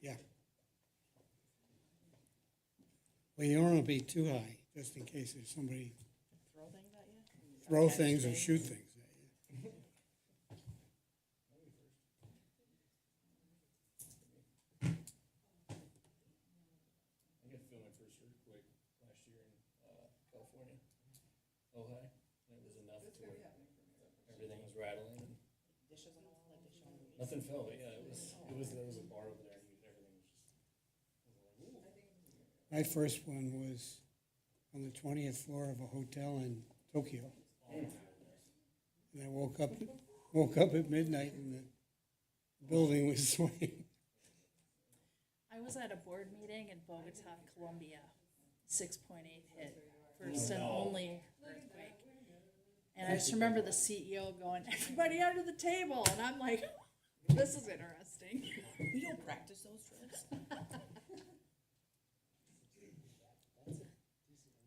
Yeah. Well, you don't want to be too high, just in case there's somebody Throw things at you? throw things or shoot things at you. I got to feel my first earthquake last year in California, Ojai. And it was enough to where everything was rattling. And Dishes on the wall, like they show on the nothing fell, but yeah, there was a bar over there, and everything was just. My first one was on the 20th floor of a hotel in Tokyo. And I woke up at midnight and the building was swaying. I was at a board meeting in Bogota, Colombia, 6.8 hit, first and only earthquake. And I just remember the CEO going, everybody under the table, and I'm like, this is interesting. We don't practice those drills.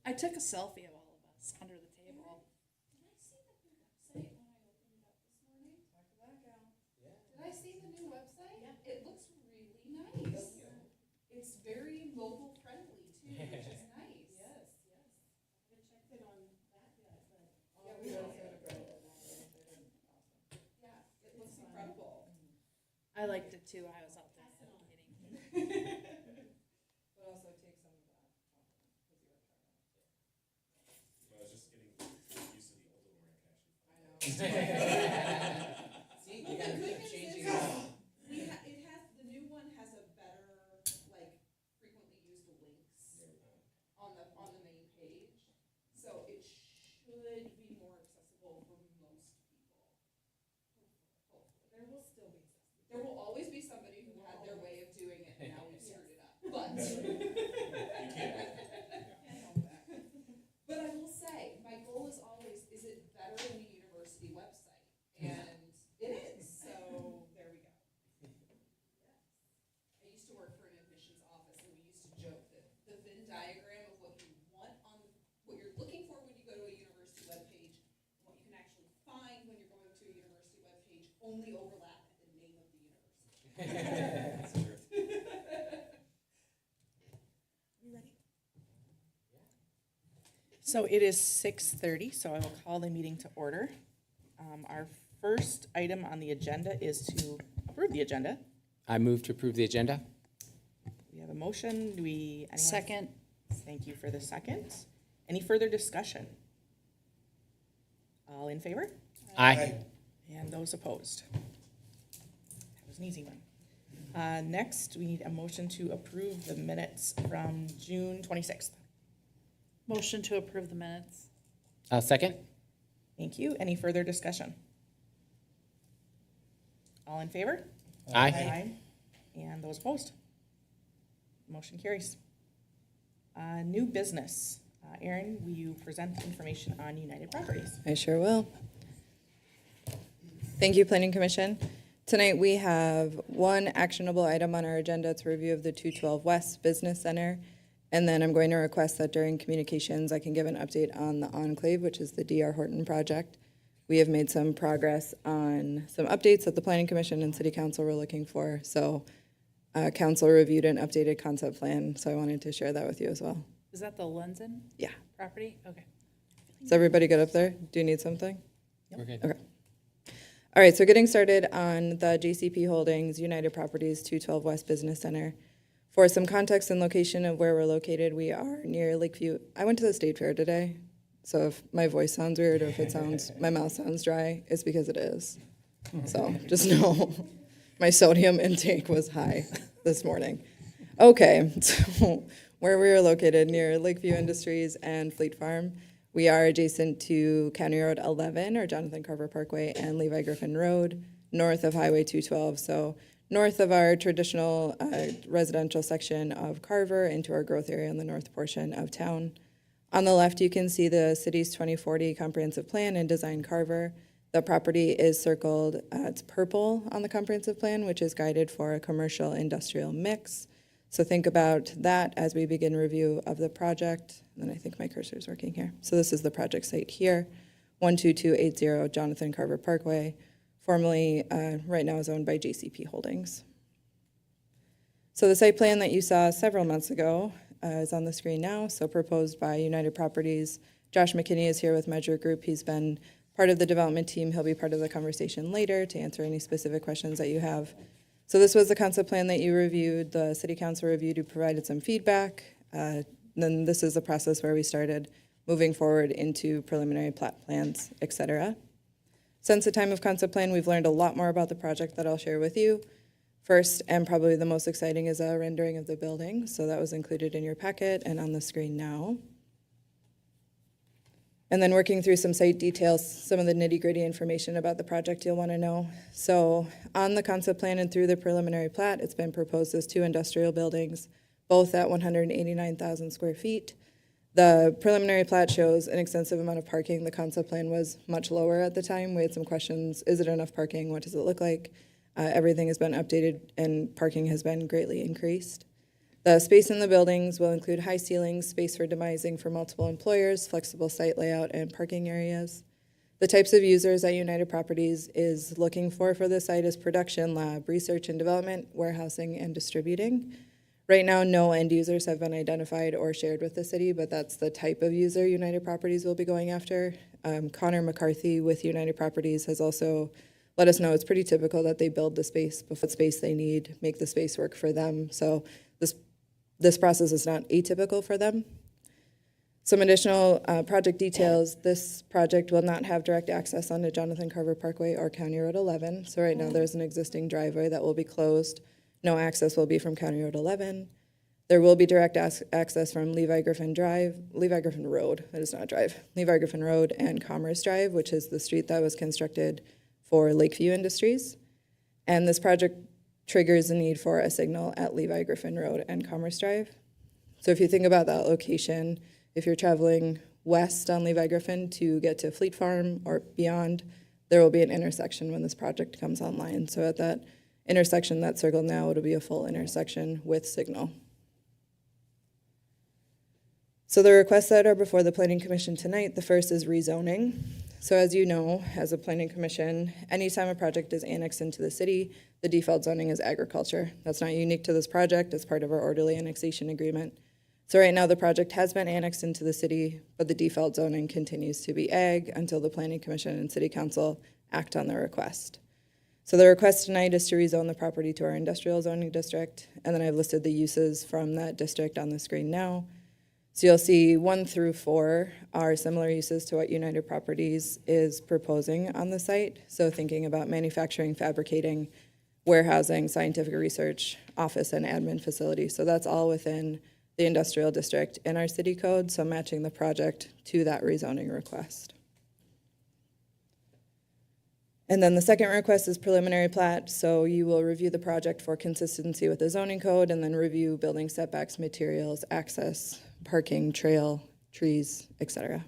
I took a selfie of all of us under the table. Did I see the new website when I opened it up this morning? Did I see the new website? Yeah. It looks really nice. It's very mobile friendly too, which is nice. Yes, yes. I haven't checked it on that yet, but. Yeah, we don't have it right now. Yeah, it looks incredible. I liked it too, I was out there meeting. But also take some of that. I was just getting used to the older one, actually. I know. See, Well, you the gotta good keep news changing is, it. the new one has a better, like, frequently used links on the main page. So it should be more accessible for most people. Hopefully. There will still be accessible. There will always be somebody who had their way of doing it and now we've screwed it up, but. You can't. But I will say, my goal is always, is it better than the university website? And it is, so there we go. I used to work for an admissions office and we used to joke that the Venn diagram of what you want what you're looking for when you go to a university webpage, and what you can actually find when you're going to a university webpage only overlap at the name of the university. So it is 6:30, so I will call the meeting to order. Our first item on the agenda is to approve the agenda. I move to approve the agenda. We have a motion. Do we? Anyone? Second. Thank you for the second. Any further discussion? All in favor? Aye. And those opposed? That was an easy one. Next, we need a motion to approve the minutes from June 26th. Motion to approve the minutes. Second. Thank you. Any further discussion? All in favor? Aye. And those opposed? Motion carries. New business. Erin, will you present information on United Properties? I sure will. Thank you, Planning Commission. Tonight we have one actionable item on our agenda. It's a review of the 212 West Business Center. And then I'm going to request that during communications, I can give an update on the Enclave, which is the D.R. Horton project. We have made some progress on some updates that the Planning Commission and City Council were looking for. So Council reviewed an updated concept plan, so I wanted to share that with you as well. Is that the Lenzen Yeah. property? Okay. Is everybody good up there? Do you need something? We're good. Okay. All right, so getting started on the JCP Holdings United Properties 212 West Business Center. For some context and location of where we're located, we are near Lakeview. I went to the State Fair today, so if my voice sounds weird or if it sounds, my mouth sounds dry, it's because it is. So just know my sodium intake was high this morning. Okay, so where we are located near Lakeview Industries and Fleet Farm. We are adjacent to County Road 11 or Jonathan Carver Parkway and Levi Griffin Road, north of Highway 212. So north of our traditional residential section of Carver into our growth area in the north portion of town. On the left, you can see the city's 2040 comprehensive plan and design Carver. The property is circled, it's purple on the comprehensive plan, which is guided for a commercial industrial mix. So think about that as we begin review of the project. And then I think my cursor is working here. So this is the project site here, 12280 Jonathan Carver Parkway, formerly right now is owned by JCP Holdings. So the site plan that you saw several months ago is on the screen now, so proposed by United Properties. Josh McKinney is here with Measure Group. He's been part of the development team. He'll be part of the conversation later to answer any specific questions that you have. So this was the concept plan that you reviewed, the city council reviewed, you provided some feedback. Then this is the process where we started moving forward into preliminary plat plans, et cetera. Since the time of concept plan, we've learned a lot more about the project that I'll share with you. First, and probably the most exciting, is a rendering of the building. So that was included in your packet and on the screen now. And then working through some site details, some of the nitty-gritty information about the project you'll want to know. So on the concept plan and through the preliminary plat, it's been proposed as 2 industrial buildings, both at 189,000 square feet. The preliminary plat shows an extensive amount of parking. The concept plan was much lower at the time. We had some questions. Is it enough parking? What does it look like? Everything has been updated and parking has been greatly increased. The space in the buildings will include high ceilings, space for demising for multiple employers, flexible site layout, and parking areas. The types of users that United Properties is looking for the site is production, lab, research and development, warehousing, and distributing. Right now, no end users have been identified or shared with the city, but that's the type of user United Properties will be going after. Connor McCarthy with United Properties has also let us know it's pretty typical that they build the space before the space they need, make the space work for them. So this process is not atypical for them. Some additional project details. This project will not have direct access onto Jonathan Carver Parkway or County Road 11. So right now there's an existing driveway that will be closed. No access will be from County Road 11. There will be direct access from Levi Griffin Road, that is not a drive, Levi Griffin Road and Commerce Drive, which is the street that was constructed for Lakeview Industries. And this project triggers the need for a signal at Levi Griffin Road and Commerce Drive. So if you think about that location, if you're traveling west on Levi Griffin to get to Fleet Farm or beyond, there will be an intersection when this project comes online. So at that intersection that's circled now, it'll be a full intersection with signal. So the requests that are before the Planning Commission tonight, the first is rezoning. So as you know, as a Planning Commission, anytime a project is annexed into the city, the default zoning is agriculture. That's not unique to this project. It's part of our orderly annexation agreement. So right now the project has been annexed into the city, but the default zoning continues to be ag until the Planning Commission and City Council act on their request. So the request tonight is to rezone the property to our industrial zoning district, and then I've listed the uses from that district on the screen now. So you'll see 1 through 4 are similar uses to what United Properties is proposing on the site. So thinking about manufacturing, fabricating, warehousing, scientific research, office and admin facilities. So that's all within the industrial district in our city code, so matching the project to that rezoning request. And then the second request is preliminary plat, so you will review the project for consistency with the zoning code and then review building setbacks, materials, access, parking, trail, trees, etc.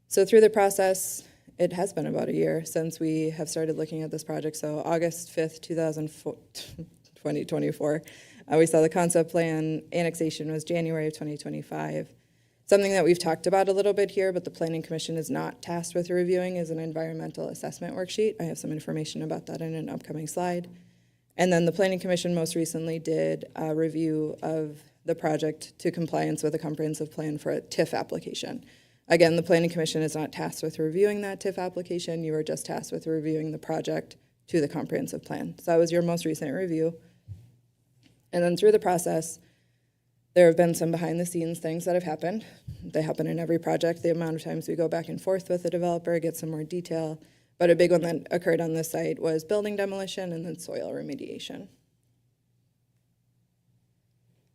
So through the process, it has been about a year since we have started looking at this project. So August 5th, 2024, we saw the concept plan. Annexation was January of 2025. Something that we've talked about a little bit here, but the Planning Commission is not tasked with reviewing, is an environmental assessment worksheet. I have some information about that in an upcoming slide. And then the Planning Commission most recently did a review of the project to compliance with a comprehensive plan for a TIF application. Again, the Planning Commission is not tasked with reviewing that TIF application. You are just tasked with reviewing the project to the comprehensive plan. So that was your most recent review. And then through the process, there have been some behind-the-scenes things that have happened. They happen in every project. The amount of times we go back and forth with the developer, get some more detail. But a big one that occurred on this site was building demolition and then soil remediation.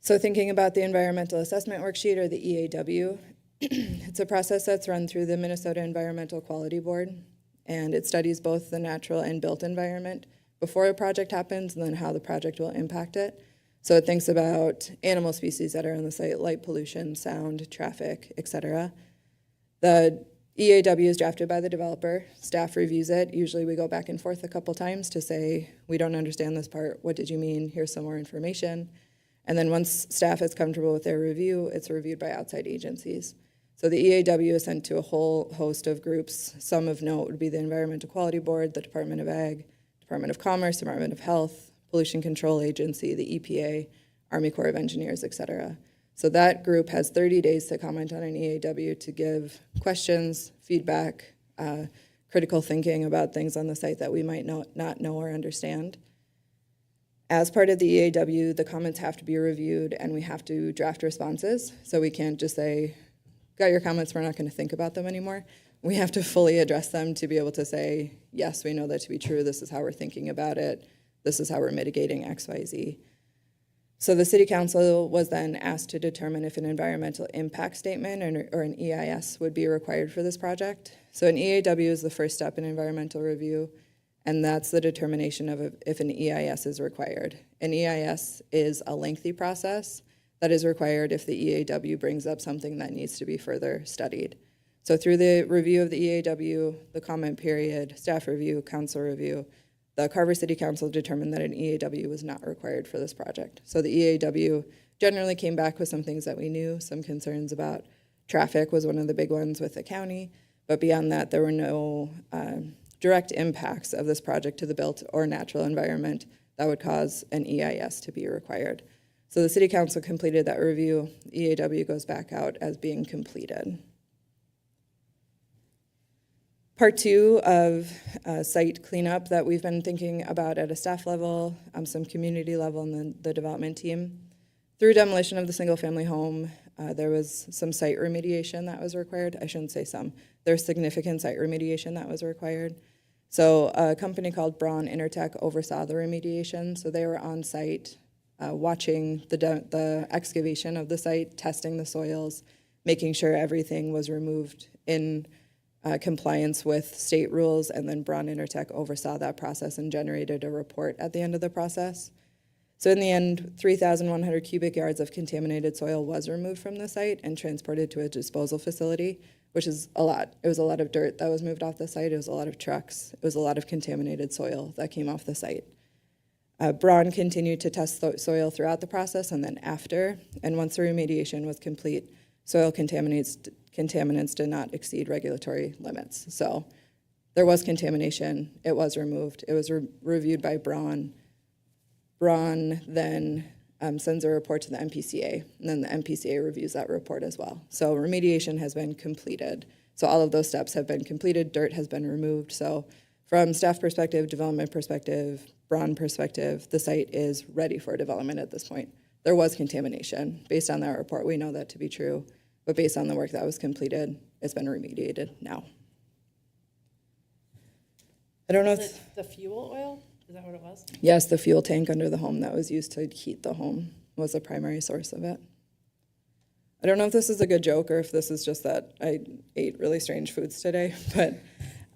So thinking about the environmental assessment worksheet, or the EAW, it's a process that's run through the Minnesota Environmental Quality Board, and it studies both the natural and built environment before a project happens and then how the project will impact it. So it thinks about animal species that are on the site, light pollution, sound, traffic, etc. The EAW is drafted by the developer. Staff reviews it. Usually we go back and forth a couple times to say, we don't understand this part. What did you mean? Here's some more information. And then once staff is comfortable with their review, it's reviewed by outside agencies. So the EAW is sent to a whole host of groups. Some of note would be the Environmental Quality Board, the Department of Ag, Department of Commerce, Department of Health, Pollution Control Agency, the EPA, Army Corps of Engineers, et cetera. So that group has 30 days to comment on an EAW to give questions, feedback, critical thinking about things on the site that we might not know or understand. As part of the EAW, the comments have to be reviewed and we have to draft responses. So we can't just say, got your comments, we're not going to think about them anymore. We have to fully address them to be able to say, yes, we know that to be true. This is how we're thinking about it. This is how we're mitigating X, Y, Z. So the city council was then asked to determine if an environmental impact statement or an EIS would be required for this project. So an EAW is the first step in environmental review, and that's the determination of if an EIS is required. An EIS is a lengthy process that is required if the EAW brings up something that needs to be further studied. So through the review of the EAW, the comment period, staff review, council review, the Carver City Council determined that an EAW was not required for this project. So the EAW generally came back with some things that we knew, some concerns about traffic was one of the big ones with the county, but beyond that, there were no direct impacts of this project to the built or natural environment that would cause an EIS to be required. So the City Council completed that review. EAW goes back out as being completed. Part two of site cleanup that we've been thinking about at a staff level, some community level, and then the development team. Through demolition of the single-family home, there was some site remediation that was required. I shouldn't say some. There's significant site remediation that was required. So a company called Braun Intertech oversaw the remediation. So they were on site watching the excavation of the site, testing the soils, making sure everything was removed in compliance with state rules, and then Braun Intertech oversaw that process and generated a report at the end of the process. So in the end, 3,100 cubic yards of contaminated soil was removed from the site and transported to a disposal facility, which is a lot. It was a lot of dirt that was moved off the site. It was a lot of trucks. It was a lot of contaminated soil that came off the site. Braun continued to test soil throughout the process and then after, and once the remediation was complete, soil contaminants did not exceed regulatory limits. So there was contamination, it was removed, it was reviewed by Braun. Braun then sends a report to the MPCA, and then the MPCA reviews that report as well. So remediation has been completed. So all of those steps have been completed, dirt has been removed. So from staff perspective, development perspective, Braun perspective, the site is ready for development at this point. There was contamination. Based on that report, we know that to be true. But based on the work that was completed, it's been remediated now. I don't know Was if, it the fuel oil? Is that what it was? yes, the fuel tank under the home that was used to heat the home was the primary source of it. I don't know if this is a good joke or if this is just that I ate really strange foods today, but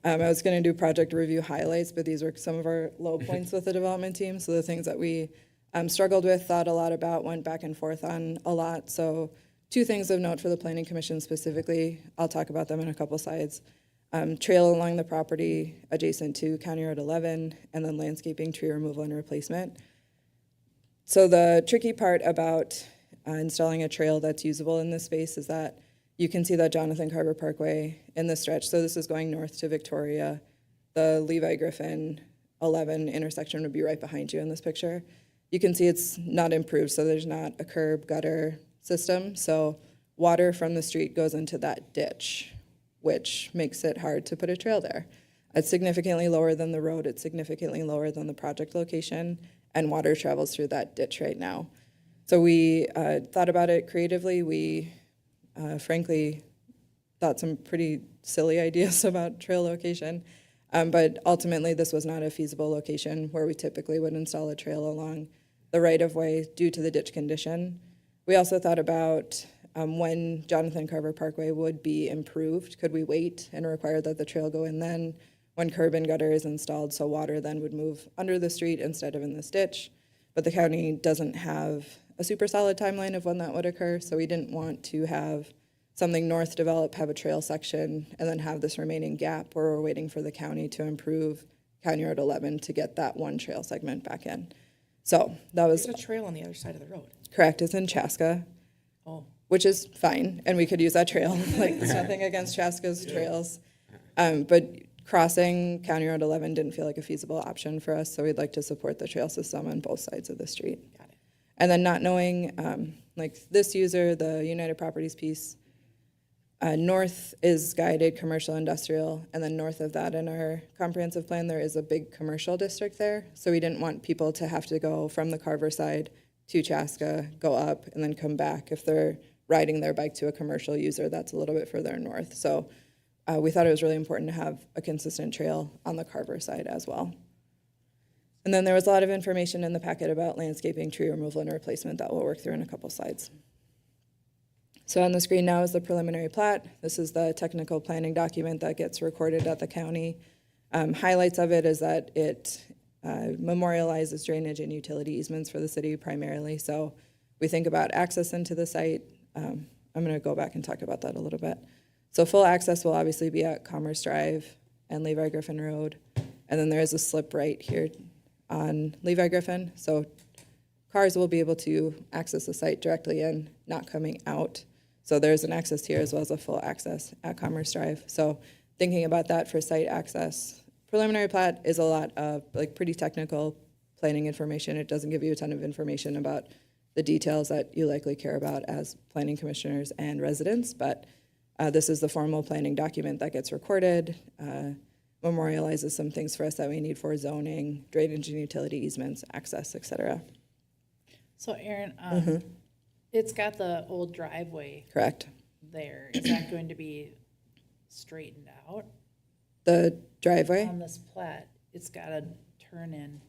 I was going to do project review highlights, but these were some of our low points with the development team. So the things that we struggled with, thought a lot about, went back and forth on a lot. So 2 things of note for the Planning Commission specifically. I'll talk about them in a couple slides. Trail along the property adjacent to County Road 11, and then landscaping, tree removal, and replacement. So the tricky part about installing a trail that's usable in this space is that you can see that Jonathan Carver Parkway in this stretch. So this is going north to Victoria. The Levi Griffin 11 intersection would be right behind you in this picture. You can see it's not improved, so there's not a curb gutter system. So water from the street goes into that ditch, which makes it hard to put a trail there. It's significantly lower than the road. It's significantly lower than the project location, and water travels through that ditch right now. So we thought about it creatively. We frankly thought some pretty silly ideas about trail location, but ultimately this was not a feasible location where we typically would install a trail along the right-of-way due to the ditch condition. We also thought about when Jonathan Carver Parkway would be improved. Could we wait and require that the trail go in then when curb and gutter is installed, so water then would move under the street instead of in this ditch? But the county doesn't have a super solid timeline of when that would occur, so we didn't want to have something north develop, have a trail section, and then have this remaining gap where we're waiting for the county to improve County Road 11 to get that one trail segment back in. So that was There's a trail on the other side of the road. correct. It's in Chaska, Oh, which is fine, and we could use that trail. Like, there's nothing against Chaska's trails. But crossing County Road 11 didn't feel like a feasible option for us, so we'd like to support the trail system on both sides of the street. Got it. And then not knowing, like this user, the United Properties piece, north is guided commercial industrial, and then north of that in our comprehensive plan, there is a big commercial district there. So we didn't want people to have to go from the Carver side to Chaska, go up, and then come back. If they're riding their bike to a commercial user, that's a little bit further north. So we thought it was really important to have a consistent trail on the Carver side as well. And then there was a lot of information in the packet about landscaping, tree removal, and replacement that we'll work through in a couple slides. So on the screen now is the preliminary plat. This is the technical planning document that gets recorded at the county. Highlights of it is that it memorializes drainage and utility easements for the city primarily. So we think about access into the site. I'm going to go back and talk about that a little bit. So full access will obviously be at Commerce Drive and Levi Griffin Road. And then there is a slip right here on Levi Griffin. So cars will be able to access the site directly in, not coming out. So there's an access here as well as a full access at Commerce Drive. So thinking about that for site access. Preliminary plat is a lot of like pretty technical planning information. It doesn't give you a ton of information about the details that you likely care about as planning commissioners and residents, but this is the formal planning document that gets recorded, memorializes some things for us that we need for zoning, drainage and utility easements, access, et cetera. So Erin, it's got the old driveway Correct. there. Is that going to be straightened out The driveway? on this plat? It's got a turn in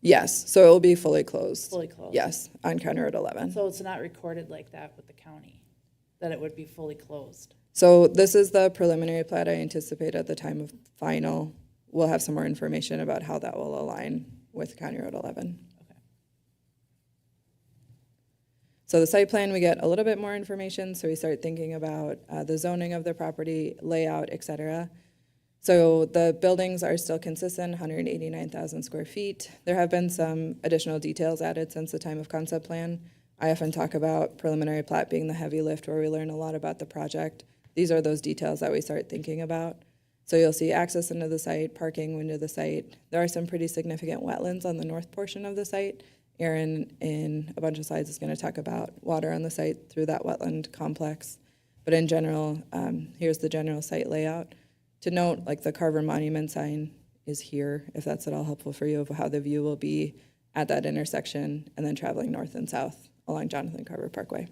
Yes, so it will be fully closed. fully closed. Yes, on County Road 11. So it's not recorded like that with the county, that it would be fully closed. So this is the preliminary plat. I anticipate at the time of final, we'll have some more information about how that will align with County Road 11. Okay. So the site plan, we get a little bit more information. So we start thinking about the zoning of the property, layout, et cetera. So the buildings are still consistent, 189,000 square feet. There have been some additional details added since the time of concept plan. I often talk about preliminary plat being the heavy lift where we learn a lot about the project. These are those details that we start thinking about. So you'll see access into the site, parking into the site. There are some pretty significant wetlands on the north portion of the site. Erin, in a bunch of slides, is going to talk about water on the site through that wetland complex. But in general, here's the general site layout. To note, like the Carver monument sign is here, if that's at all helpful for you, of how the view will be at that intersection and then traveling north and south along Jonathan Carver Parkway.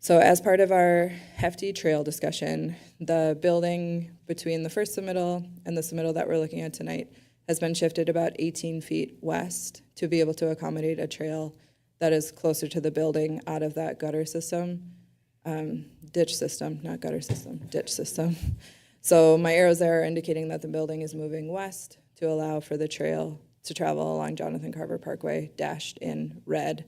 So as part of our hefty trail discussion, the building between the first submittal and the submittal that we're looking at tonight has been shifted about 18 feet west to be able to accommodate a trail that is closer to the building out of that gutter system, ditch system, not gutter system, ditch system. So my arrows there are indicating that the building is moving west to allow for the trail to travel along Jonathan Carver Parkway, dashed in red.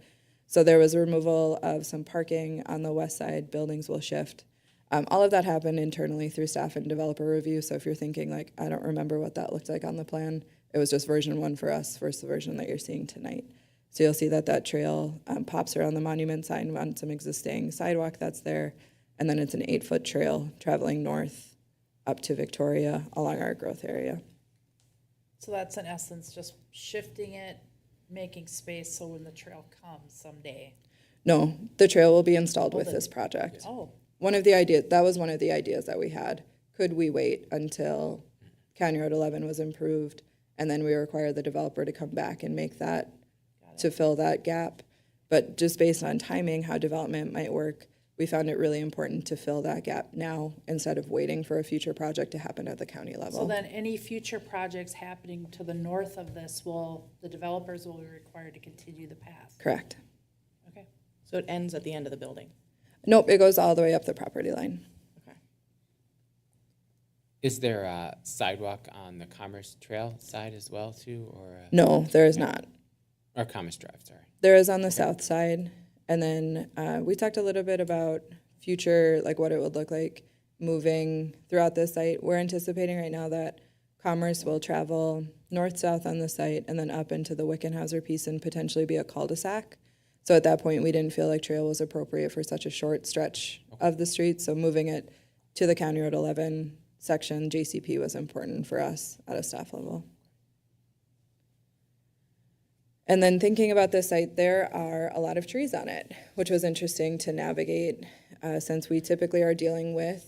So there was a removal of some parking on the west side, buildings will shift. All of that happened internally through staff and developer review. So if you're thinking like, I don't remember what that looked like on the plan, it was just version 1 for us versus the version that you're seeing tonight. So you'll see that that trail pops around the monument sign on some existing sidewalk that's there. And then it's an 8-foot trail traveling north up to Victoria along our growth area. So that's in essence just shifting it, making space so when the trail comes someday. No, the trail will be installed with this project. Oh, That was one of the ideas that we had. Could we wait until County Road 11 was improved and then we require the developer to come back and make that, to fill that gap? But just based on timing, how development might work, we found it really important to fill that gap now instead of waiting for a future project to happen at the county level. so then any future projects happening to the north of this the developers will be required to continue the path? Correct. Okay. So it ends at the end of the building. Nope, it goes all the way up the property line. Okay. Is there a sidewalk on the Commerce Trail side as well too, or No, there is not. or Commerce Drive? Sorry. There is on the south side. And then we talked a little bit about future, like what it would look like moving throughout this site. We're anticipating right now that Commerce will travel north-south on the site and then up into the Wickenhauser piece and potentially be a cul-de-sac. So at that point, we didn't feel like trail was appropriate for such a short stretch of the street. So moving it to the County Road 11 section, JCP was important for us at a staff level. And then thinking about this site, there are a lot of trees on it, which was interesting to navigate since we typically are dealing with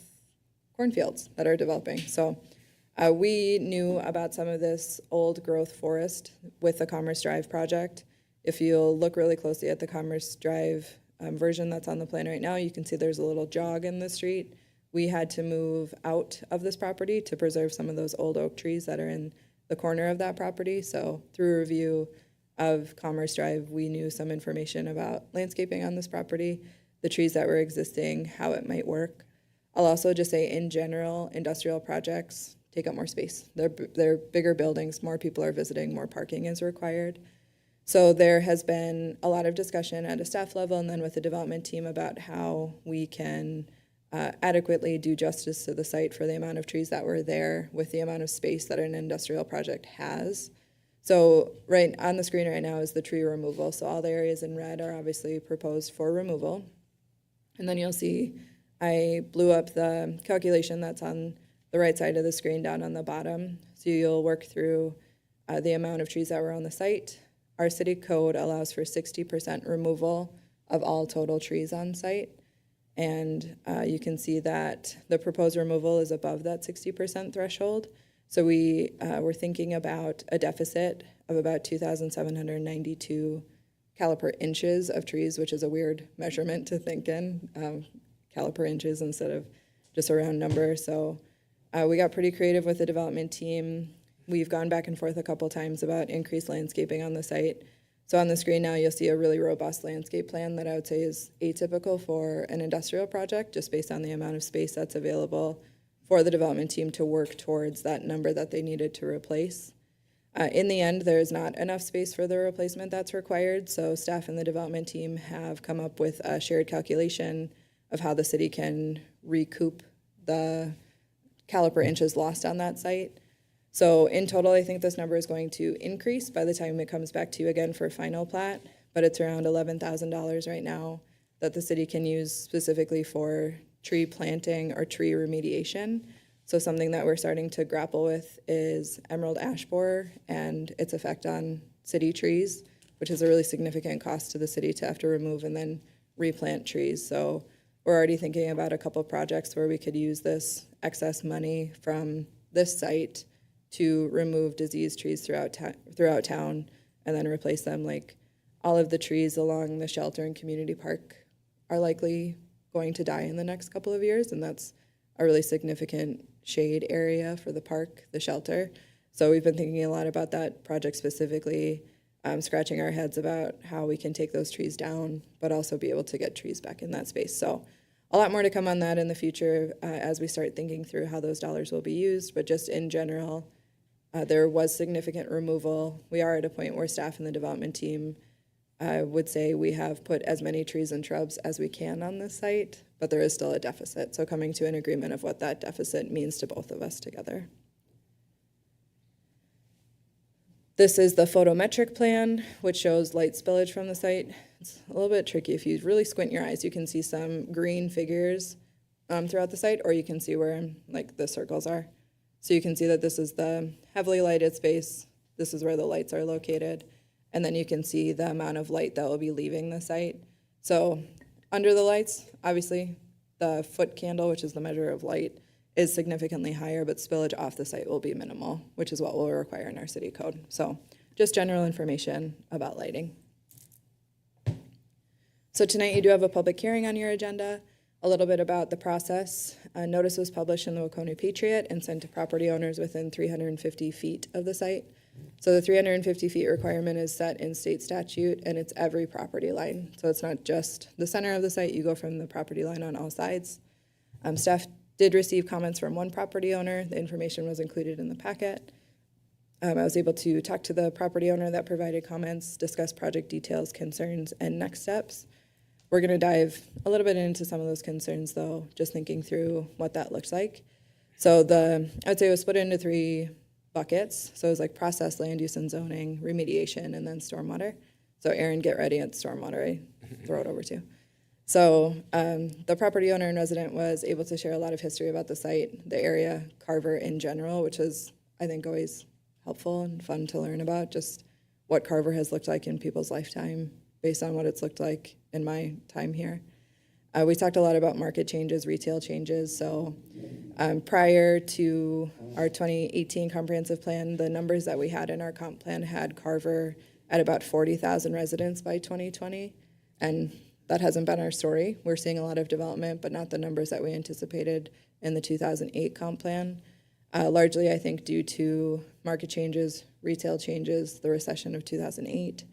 cornfields that are developing. So we knew about some of this old growth forest with the Commerce Drive project. If you'll look really closely at the Commerce Drive version that's on the plan right now, you can see there's a little jog in the street. We had to move out of this property to preserve some of those old oak trees that are in the corner of that property. So through review of Commerce Drive, we knew some information about landscaping on this property, the trees that were existing, how it might work. I'll also just say in general, industrial projects take up more space. They're bigger buildings, more people are visiting, more parking is required. So there has been a lot of discussion at a staff level and then with the development team about how we can adequately do justice to the site for the amount of trees that were there with the amount of space that an industrial project has. So right on the screen right now is the tree removal. So all the areas in red are obviously proposed for removal. And then you'll see I blew up the calculation that's on the right side of the screen down on the bottom. So you'll work through the amount of trees that were on the site. Our city code allows for 60% removal of all total trees on site. And you can see that the proposed removal is above that 60% threshold. So we were thinking about a deficit of about 2,792 caliper inches of trees, which is a weird measurement to think in, caliper inches instead of just a round number. So we got pretty creative with the development team. We've gone back and forth a couple times about increased landscaping on the site. So on the screen now, you'll see a really robust landscape plan that I would say is atypical for an industrial project, just based on the amount of space that's available for the development team to work towards that number that they needed to replace. In the end, there is not enough space for the replacement that's required, so staff and the development team have come up with a shared calculation of how the city can recoup the caliper inches lost on that site. So in total, I think this number is going to increase by the time it comes back to you again for final plat, but it's around $11,000 right now that the city can use specifically for tree planting or tree remediation. So something that we're starting to grapple with is emerald ash borer and its effect on city trees, which is a really significant cost to the city to have to remove and then replant trees. So we're already thinking about a couple projects where we could use this excess money from this site to remove diseased trees throughout town and then replace them. Like all of the trees along the shelter and community park are likely going to die in the next couple of years, and that's a really significant shade area for the park, the shelter. So we've been thinking a lot about that project specifically, scratching our heads about how we can take those trees down, but also be able to get trees back in that space. So a lot more to come on that in the future as we start thinking through how those dollars will be used, but just in general, there was significant removal. We are at a point where staff and the development team would say we have put as many trees and shrubs as we can on this site, but there is still a deficit. So coming to an agreement of what that deficit means to both of us together. This is the photometric plan, which shows light spillage from the site. It's a little bit tricky. If you really squint your eyes, you can see some green figures throughout the site, or you can see where like the circles are. So you can see that this is the heavily lighted space. This is where the lights are located. And then you can see the amount of light that will be leaving the site. So under the lights, obviously, the foot candle, which is the measure of light, is significantly higher, but spillage off the site will be minimal, which is what we'll require in our city code. So just general information about lighting. So tonight you do have a public hearing on your agenda. A little bit about the process. A notice was published in the Waconia Patriot and sent to property owners within 350 feet of the site. So the 350 feet requirement is set in state statute, and it's every property line. So it's not just the center of the site. You go from the property line on all sides. Staff did receive comments from one property owner. The information was included in the packet. I was able to talk to the property owner that provided comments, discuss project details, concerns, and next steps. We're going to dive a little bit into some of those concerns, though, just thinking through what that looks like. So I would say it was split into 3 buckets. So it was like process, land use and zoning, remediation, and then stormwater. So Erin, get ready at stormwater. I throw it over to you. So the property owner and resident was able to share a lot of history about the site, the area, Carver in general, which is, I think, always helpful and fun to learn about, just what Carver has looked like in people's lifetime based on what it's looked like in my time here. We talked a lot about market changes, retail changes. So prior to our 2018 comprehensive plan, the numbers that we had in our comp plan had Carver at about 40,000 residents by 2020. And that hasn't been our story. We're seeing a lot of development, but not the numbers that we anticipated in the 2008 comp plan. Largely, I think, due to market changes, retail changes, the recession of 2008.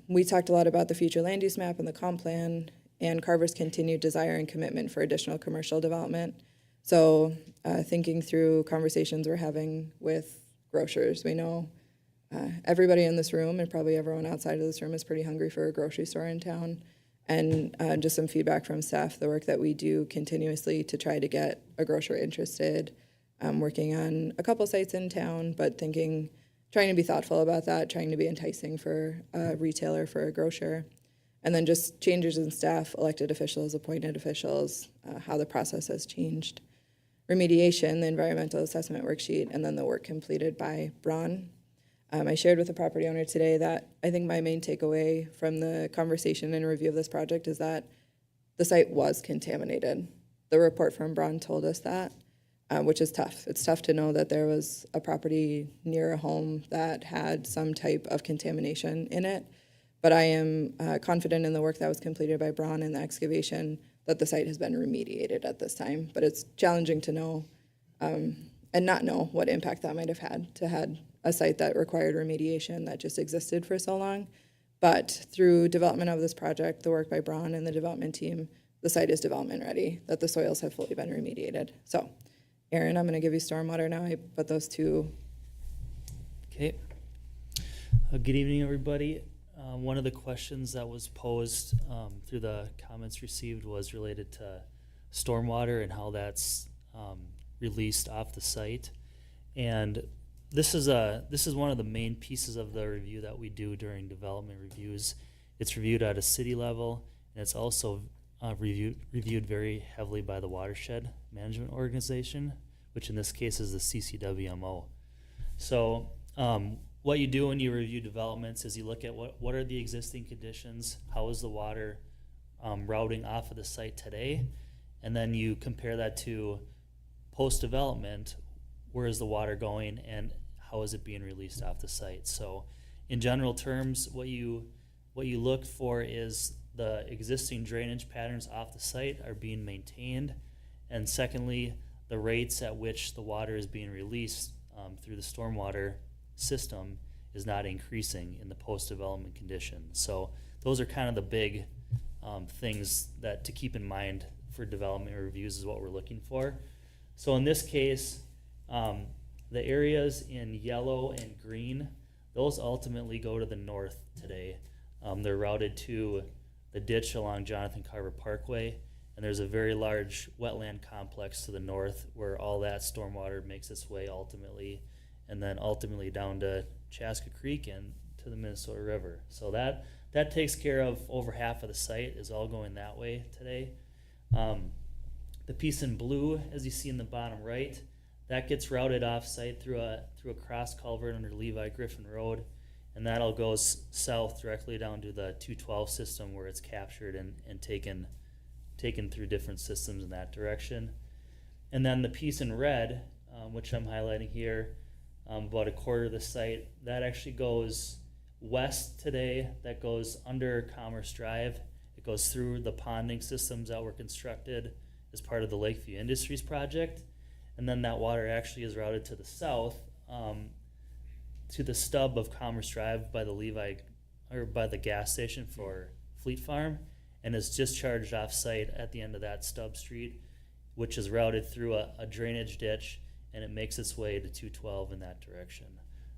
We talked a lot about the future land use map and the comp plan, and Carver's continued desire and commitment for additional commercial development. So thinking through conversations we're having with grocers, we know everybody in this room and probably everyone outside of this room is pretty hungry for a grocery store in town. And just some feedback from staff, the work that we do continuously to try to get a grocer interested, working on a couple sites in town, but trying to be thoughtful about that, trying to be enticing for a retailer, for a grocer. And then just changes in staff, elected officials, appointed officials, how the process has changed. Remediation, the environmental assessment worksheet, and then the work completed by Braun. I shared with the property owner today that I think my main takeaway from the conversation and review of this project is that the site was contaminated. The report from Braun told us that, which is tough. It's tough to know that there was a property near a home that had some type of contamination in it. But I am confident in the work that was completed by Braun and the excavation that the site has been remediated at this time. But it's challenging to know and not know what impact that might have had to had a site that required remediation that just existed for so long. But through development of this project, the work by Braun and the development team, the site is development ready, that the soils have fully been remediated. So, Erin, I'm gonna give you stormwater now. I put those two. Okay. Good evening, everybody. One of the questions that was posed through the comments received was related to stormwater and how that's released off the site. And this is one of the main pieces of the review that we do during development reviews. It's reviewed at a city level, and it's also reviewed very heavily by the watershed management organization, which in this case is the CCWMO. So what you do when you review developments is you look at what are the existing conditions, how is the water routing off of the site today, and then you compare that to post-development, where is the water going and how is it being released off the site. So in general terms, what you look for is the existing drainage patterns off the site are being maintained, and secondly, the rates at which the water is being released through the stormwater system is not increasing in the post-development condition. So those are kind of the big things that to keep in mind for development reviews is what we're looking for. So in this case, the areas in yellow and green, those ultimately go to the north today. They're routed to the ditch along Jonathan Carver Parkway, and there's a very large wetland complex to the north where all that stormwater makes its way ultimately, and then ultimately down to Chaska Creek and to the Minnesota River. So that takes care of over half of the site is all going that way today. The piece in blue, as you see in the bottom right, that gets routed off-site through a cross culvert under Levi Griffin Road, and that all goes south directly down to the 212 system where it's captured and taken through different systems in that direction. And then the piece in red, which I'm highlighting here, about a quarter of the site, that actually goes west today. That goes under Commerce Drive. It goes through the ponding systems that were constructed as part of the Lakeview Industries project. And then that water actually is routed to the south, to the stub of Commerce Drive by the gas station for Fleet Farm, and is discharged off-site at the end of that stub street, which is routed through a drainage ditch, and it makes its way to 212 in that direction.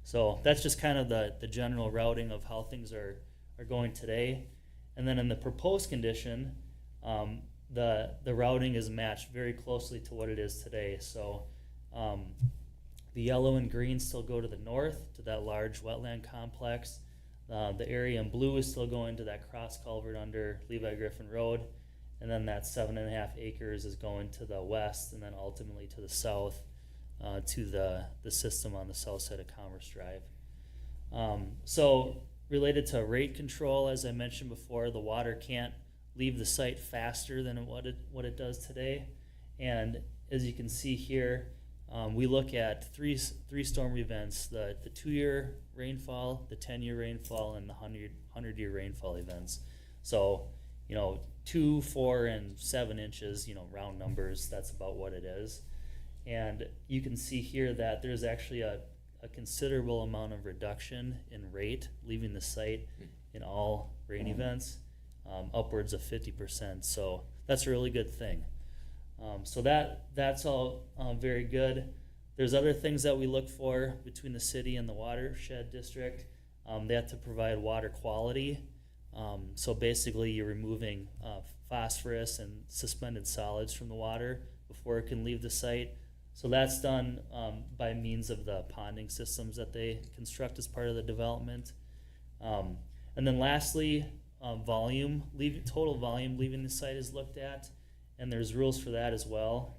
So that's just kind of the general routing of how things are going today. And then in the proposed condition, the routing is matched very closely to what it is today. So the yellow and green still go to the north to that large wetland complex. The area in blue is still going to that cross culvert under Levi Griffin Road. And then that 7.5 acres is going to the west and then ultimately to the south to the system on the south side of Commerce Drive. So related to rate control, as I mentioned before, the water can't leave the site faster than what it does today. And as you can see here, we look at three storm events: the 2-year rainfall, the 10-year rainfall, and the 100-year rainfall events. So 2, 4, and 7 inches, round numbers, that's about what it is. And you can see here that there's actually a considerable amount of reduction in rate leaving the site in all rain events, upwards of 50%. So that's a really good thing. So that's all very good. There's other things that we look for between the city and the watershed district. They have to provide water quality. So basically you're removing phosphorus and suspended solids from the water before it can leave the site. So that's done by means of the ponding systems that they construct as part of the development. And then lastly, total volume leaving the site is looked at, and there's rules for that as well.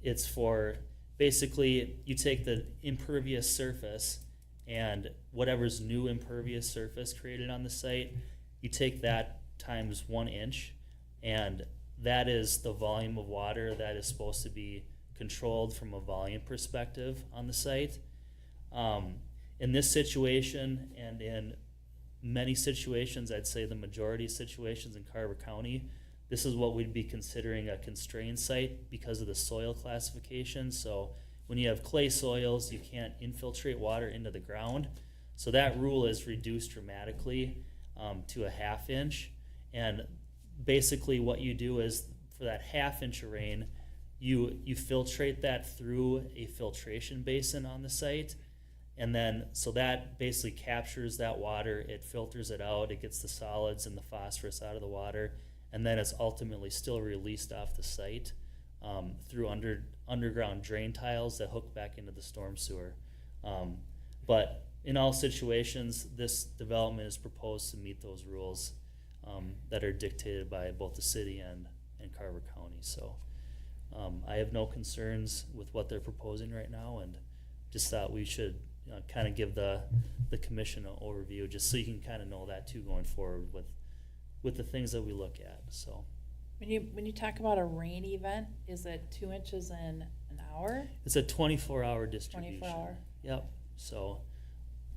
It's for basically you take the impervious surface and whatever's new impervious surface created on the site, you take that times 1 inch, and that is the volume of water that is supposed to be controlled from a volume perspective on the site. In this situation and in many situations, I'd say the majority of situations in Carver County, this is what we'd be considering a constrained site because of the soil classification. So when you have clay soils, you can't infiltrate water into the ground. So that rule is reduced dramatically to a 1/2 inch. And basically what you do is for that 1/2 inch of rain, you filtrate that through a filtration basin on the site. And then, so that basically captures that water, it filters it out, it gets the solids and the phosphorus out of the water, and then it's ultimately still released off the site through underground drain tiles that hook back into the storm sewer. But in all situations, this development is proposed to meet those rules that are dictated by both the city and Carver County. So I have no concerns with what they're proposing right now, and just thought we should kind of give the commission an overview, just so you can kind of know that too going forward with the things that we look at. So When you talk about a rain event, is it 2 inches in an hour? it's a 24-hour distribution. 24-hour. Yep. So,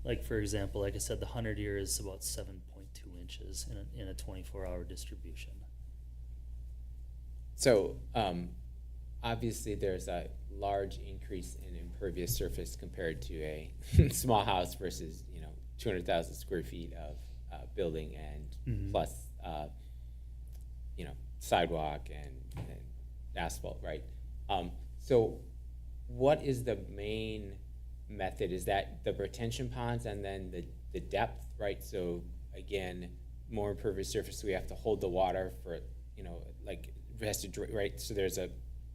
like for example, like I said, the 100-year is about 7.2 inches in a 24-hour distribution. So, obviously there's a large increase in impervious surface compared to a small house versus, 200,000 square feet of building and plus, sidewalk and asphalt, right? So what is the main method? Is that the retention ponds and then the depth, right? So again, more impervious surface, so we have to hold the water for, like it has to, right? So there's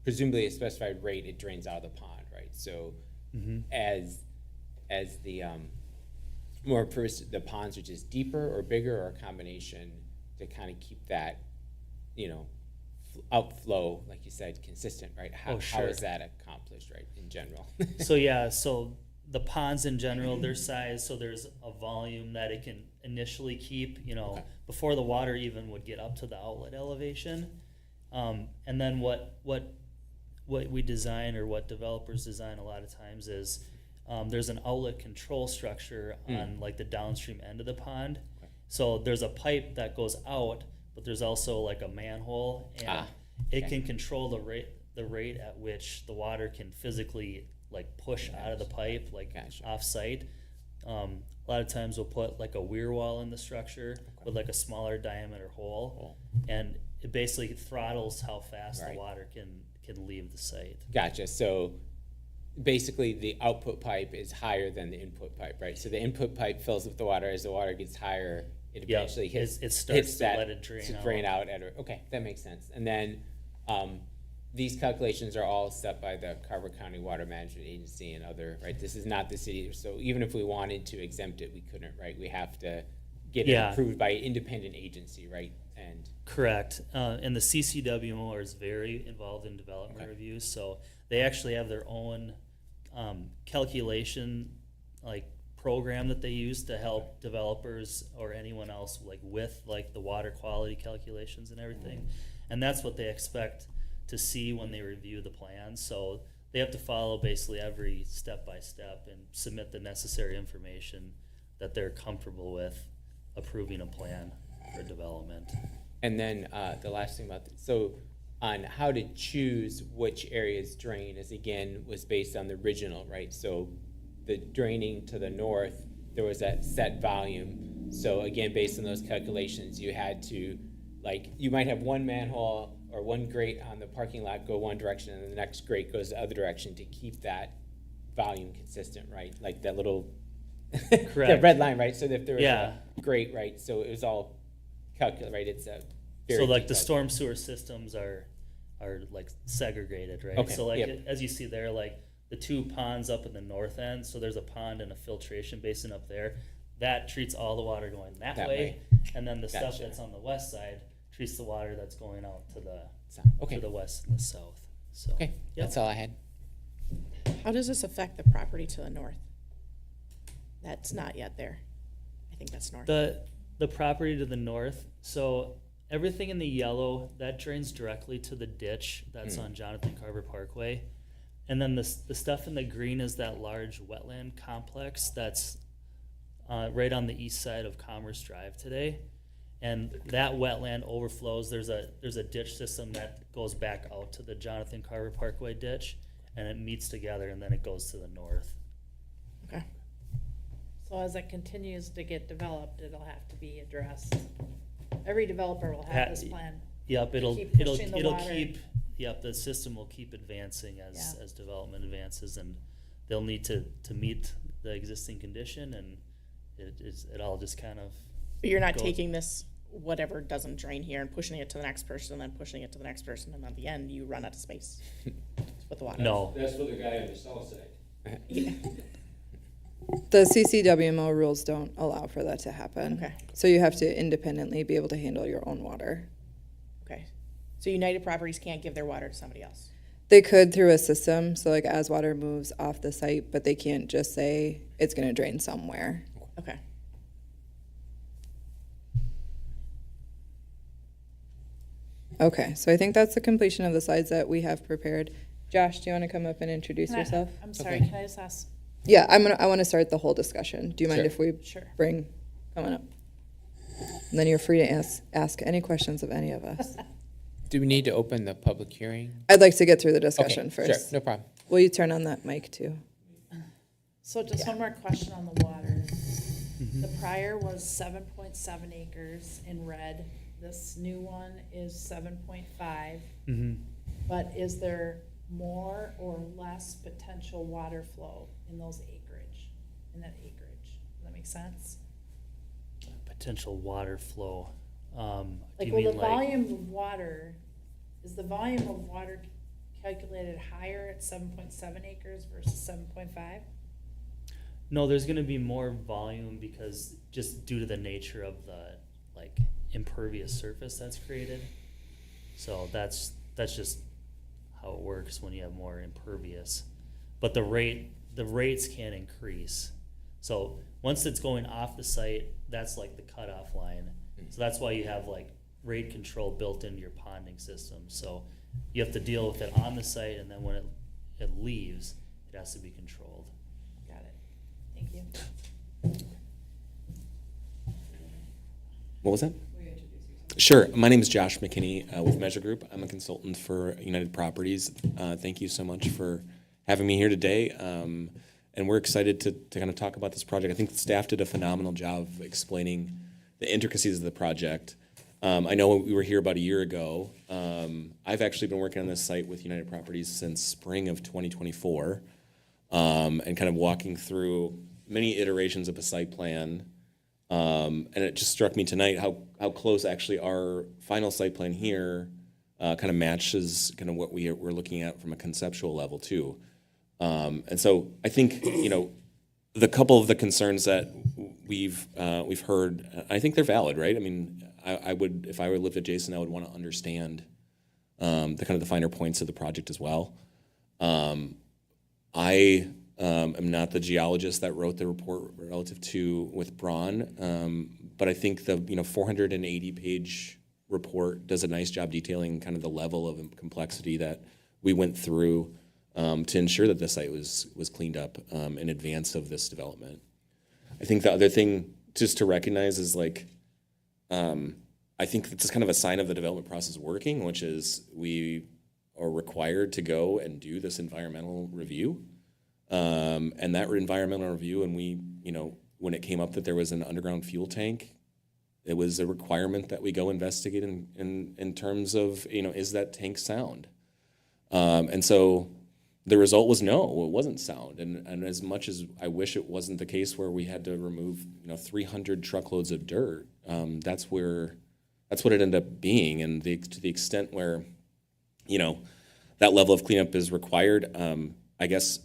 presumably a specified rate it drains out of the pond, right? So as the more impervious, the ponds are just deeper or bigger, or a combination to kind of keep that, outflow, like you said, consistent, right? How is that accomplished, right, in general? So the ponds in general, their size, so there's a volume that it can initially keep, before the water even would get up to the outlet elevation. And then what we design, or what developers design a lot of times, is there's an outlet control structure on like the downstream end of the pond. So there's a pipe that goes out, but there's also like a manhole, and it can control the rate at which the water can physically like push out of the pipe, like off site. A lot of times we'll put like a weir wall in the structure with like a smaller diameter hole, and it basically throttles how fast the water can leave the site. Gotcha. So basically the output pipe is higher than the input pipe, right? So the input pipe fills with the water. As the water gets higher, it eventually hits it starts to that, let it drain to drain out. Okay, that makes sense. And then these calculations are all set by the Carver County Water Management Agency and other, right? This is not the city, so even if we wanted to exempt it, we couldn't, right? We have to get it Yeah. approved by an independent agency, right? And, Correct. And the CCWMO is very involved in development Okay. reviews, so they actually have their own calculation, like, program that they use to help developers or anyone else, like, with, like, the water quality calculations and everything. And that's what they expect to see when they review the plan. So they have to follow basically every step by step and submit the necessary information that they're comfortable with approving a plan for development. and then the last thing about this, so on how to choose which areas drain is again, was based on the original, right? So the draining to the north, there was that set volume. So again, based on those calculations, you had to, like, you might have one manhole or one grate on the parking lot go one direction and the next grate goes the other direction to keep that volume consistent, right? Like that little, the Correct. red line, right? So if there was Yeah. a grate, right? So it was all calculated, right? It's a very So like the detailed- storm sewer systems are like segregated, right? Okay, So like, yep. as you see there, like the two ponds up in the north end, so there's a pond and a filtration basin up there. That treats all the water going that That way. way. And then the stuff Gotcha. that's on the west side treats the water that's going out to the, Okay, to the west and the south, so. okay, Yep. that's all I had. How does this affect the property to the north? That's not yet there. I think that's north. The property to the north, so everything in the yellow, that drains directly to the ditch that's on Jonathan Carver Parkway. And then the stuff in the green is that large wetland complex that's right on the east side of Commerce Drive today. And that wetland overflows, there's a ditch system that goes back out to the Jonathan Carver Parkway ditch, and it meets together, and then it goes to the north. Okay. So as it continues to get developed, it'll have to be addressed. Every developer will have this plan. Yep, it'll Keep pushing the water. keep, yep, the system will keep advancing as Yeah. as development advances, and they'll need to meet the existing condition, and it all just kind of, But you're not Goes- taking this, whatever doesn't drain here, and pushing it to the next person, and then pushing it to the next person, and at the end, you run out of space with the water. no. That's for the guy on the south side. The CCWMO rules don't allow for that to happen. Okay. So you have to independently be able to handle your own water. Okay. So United Properties can't give their water to somebody else? They could through a system, so like as water moves off the site, but they can't just say it's gonna drain somewhere. Okay. Okay, so I think that's the completion of the slides that we have prepared. Josh, do you wanna come up and introduce Can I- yourself? I'm sorry, Okay. can I just ask? Yeah, I wanna start the whole discussion. Do you mind Sure. if we Sure. come on up? And then you're free to ask any questions of any of us. Do we need to open the public hearing? I'd like to get through the Okay, discussion sure, first. no problem. Will you turn on that mic too? So just one more question on the water. The prior was 7.7 acres in red. This new one is 7.5. But is there more or less potential water flow in those acreage, in that acreage? Does that make sense? Potential water flow. Do Like, you will the mean like, volume of water, is the volume of water calculated higher at 7.7 acres versus 7.5? no, there's gonna be more volume because just due to the nature of the, like, impervious surface that's created. So that's just how it works when you have more impervious. But the rates can increase. So once it's going off the site, that's like the cutoff line. So that's why you have like rate control built into your ponding system. So you have to deal with it on the site, and then when it leaves, it has to be controlled. Got it. Thank you. What was that? Sure. My name is Josh McKinney with Measure Group. I'm a consultant for United Properties. Thank you so much for having me here today. And we're excited to kind of talk about this project. I think the staff did a phenomenal job of explaining the intricacies of the project. I know we were here about a year ago. I've actually been working on this site with United Properties since spring of 2024, and kind of walking through many iterations of a site plan. And it just struck me tonight how close actually our final site plan here kind of matches kind of what we're looking at from a conceptual level too. And so I think, the couple of the concerns that we've heard, I think they're valid, right? I mean, I would, if I were lived adjacent, I would want to understand the kind of the finer points of the project as well. I am not the geologist that wrote the report relative to with Braun, but I think the 480-page report does a nice job detailing kind of the level of complexity that we went through to ensure that the site was cleaned up in advance of this development. I think the other thing just to recognize is I think it's kind of a sign of the development process working, which is we are required to go and do this environmental review. And that environmental review, and when it came up that there was an underground fuel tank, it was a requirement that we go investigate in terms of, is that tank sound? And so the result was no, it wasn't sound. And as much as I wish it wasn't the case where we had to remove, 300 truckloads of dirt, that's what it ended up being. And to the extent where, that level of cleanup is required, I guess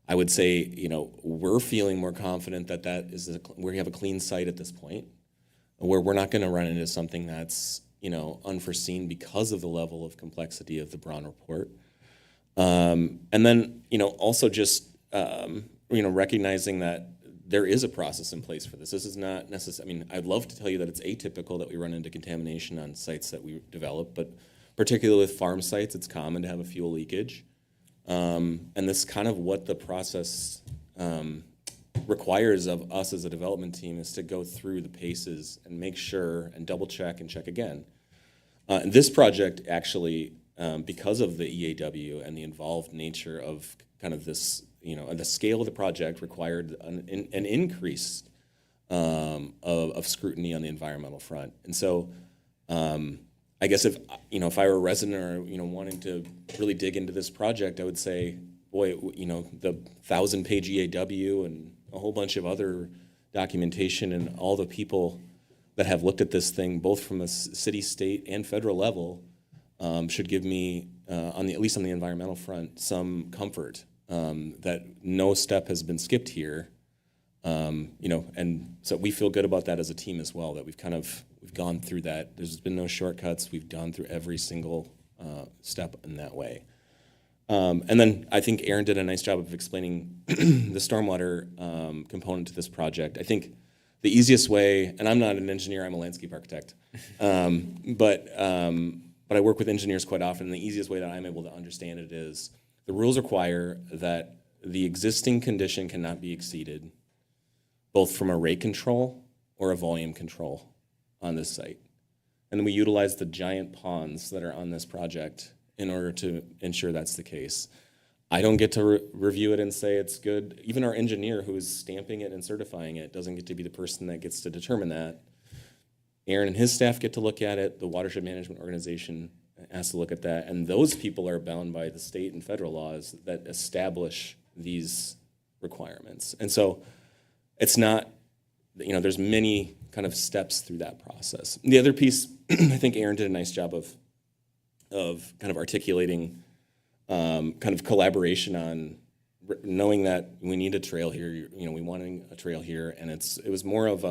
I would say, we're feeling more confident that we have a clean site at this point, where we're not going to run into something that's, unforeseen because of the level of complexity of the Braun report. And then, also just, recognizing that there is a process in place for this. This is not necessary. I mean, I'd love to tell you that it's atypical that we run into contamination on sites that we develop, but particularly with farm sites, it's common to have a fuel leakage. And this is kind of what the process requires of us as a development team, is to go through the paces and make sure and double check and check again. And this project actually, because of the EAW and the involved nature of kind of this, the scale of the project required an increase of scrutiny on the environmental front. And so I guess if I were a resident or, wanting to really dig into this project, I would say, boy, the 1,000-page EAW and a whole bunch of other documentation and all the people that have looked at this thing, both from a city, state, and federal level, should give me, at least on the environmental front, some comfort that no step has been skipped here. And so we feel good about that as a team as well, that we've gone through that. There's been no shortcuts. We've gone through every single step in that way. And then I think Erin did a nice job of explaining the stormwater component to this project. I think the easiest way, and I'm not an engineer, I'm a landscape architect, but I work with engineers quite often, and the easiest way that I'm able to understand it is the rules require that the existing condition cannot be exceeded, both from a rate control or a volume control on this site. And then we utilize the giant ponds that are on this project in order to ensure that's the case. I don't get to review it and say it's good. Even our engineer who is stamping it and certifying it doesn't get to be the person that gets to determine that. Erin and his staff get to look at it. The Watershed Management Organization has to look at that. And those people are bound by the state and federal laws that establish these requirements. And so it's not, there's many kind of steps through that process. The other piece, I think Erin did a nice job of kind of articulating kind of collaboration on knowing that we need a trail here, we wanted a trail here, and it was more of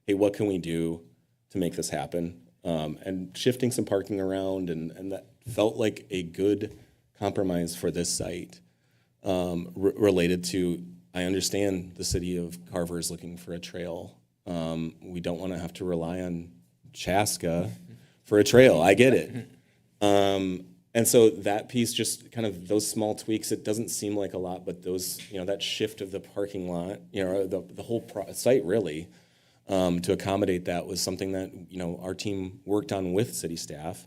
hey, what can we do to make this happen? And shifting some parking around, and that felt like a good compromise for this site related to, I understand the city of Carver is looking for a trail. We don't want to have to rely on Chaska for a trail. I get it. And so that piece, just kind of those small tweaks, it doesn't seem like a lot, but those, that shift of the parking lot, the whole site really, to accommodate that was something that, our team worked on with city staff.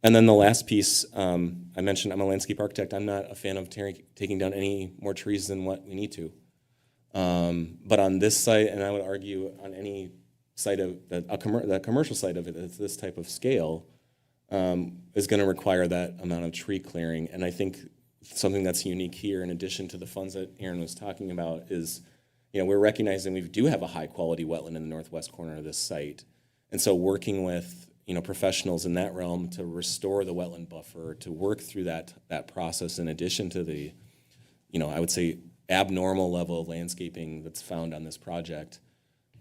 And then the last piece, I mentioned I'm a landscape architect. I'm not a fan of taking down any more trees than what we need to. But on this site, and I would argue on any site of the commercial site of it, that's this type of scale, is going to require that amount of tree clearing. And I think something that's unique here, in addition to the funds that Erin was talking about, is, we're recognizing we do have a high quality wetland in the northwest corner of this site. And so working with, professionals in that realm to restore the wetland buffer, to work through that process in addition to the, I would say abnormal level of landscaping that's found on this project,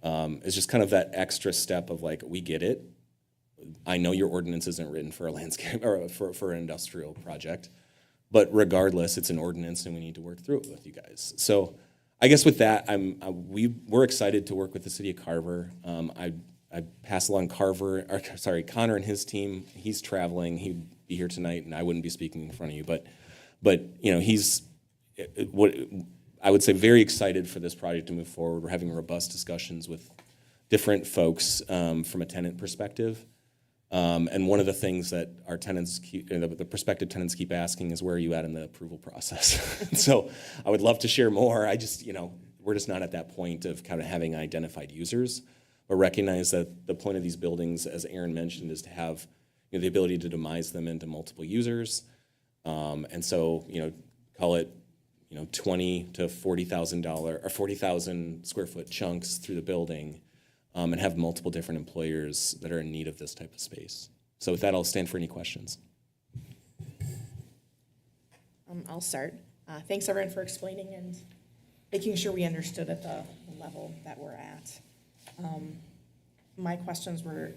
is just kind of that extra step of like, we get it. I know your ordinance isn't written for a landscape or for an industrial project, but regardless, it's an ordinance and we need to work through it with you guys. So I guess with that, we're excited to work with the city of Carver. I pass along Connor and his team. He's traveling. He'd be here tonight, and I wouldn't be speaking in front of you. But he's what I would say very excited for this project to move forward. We're having robust discussions with different folks from a tenant perspective. And one of the things that our tenants, the prospective tenants keep asking is, where are you at in the approval process? So I would love to share more. We're just not at that point of kind of having identified users, but recognize that the point of these buildings, as Erin mentioned, is to have the ability to demise them into multiple users. And so, call it, $20,000 to $40,000 or 40,000 square foot chunks through the building, and have multiple different employers that are in need of this type of space. So with that, I'll stand for any questions. I'll start. Thanks, everyone, for explaining and making sure we understood at the level that we're at. My questions were,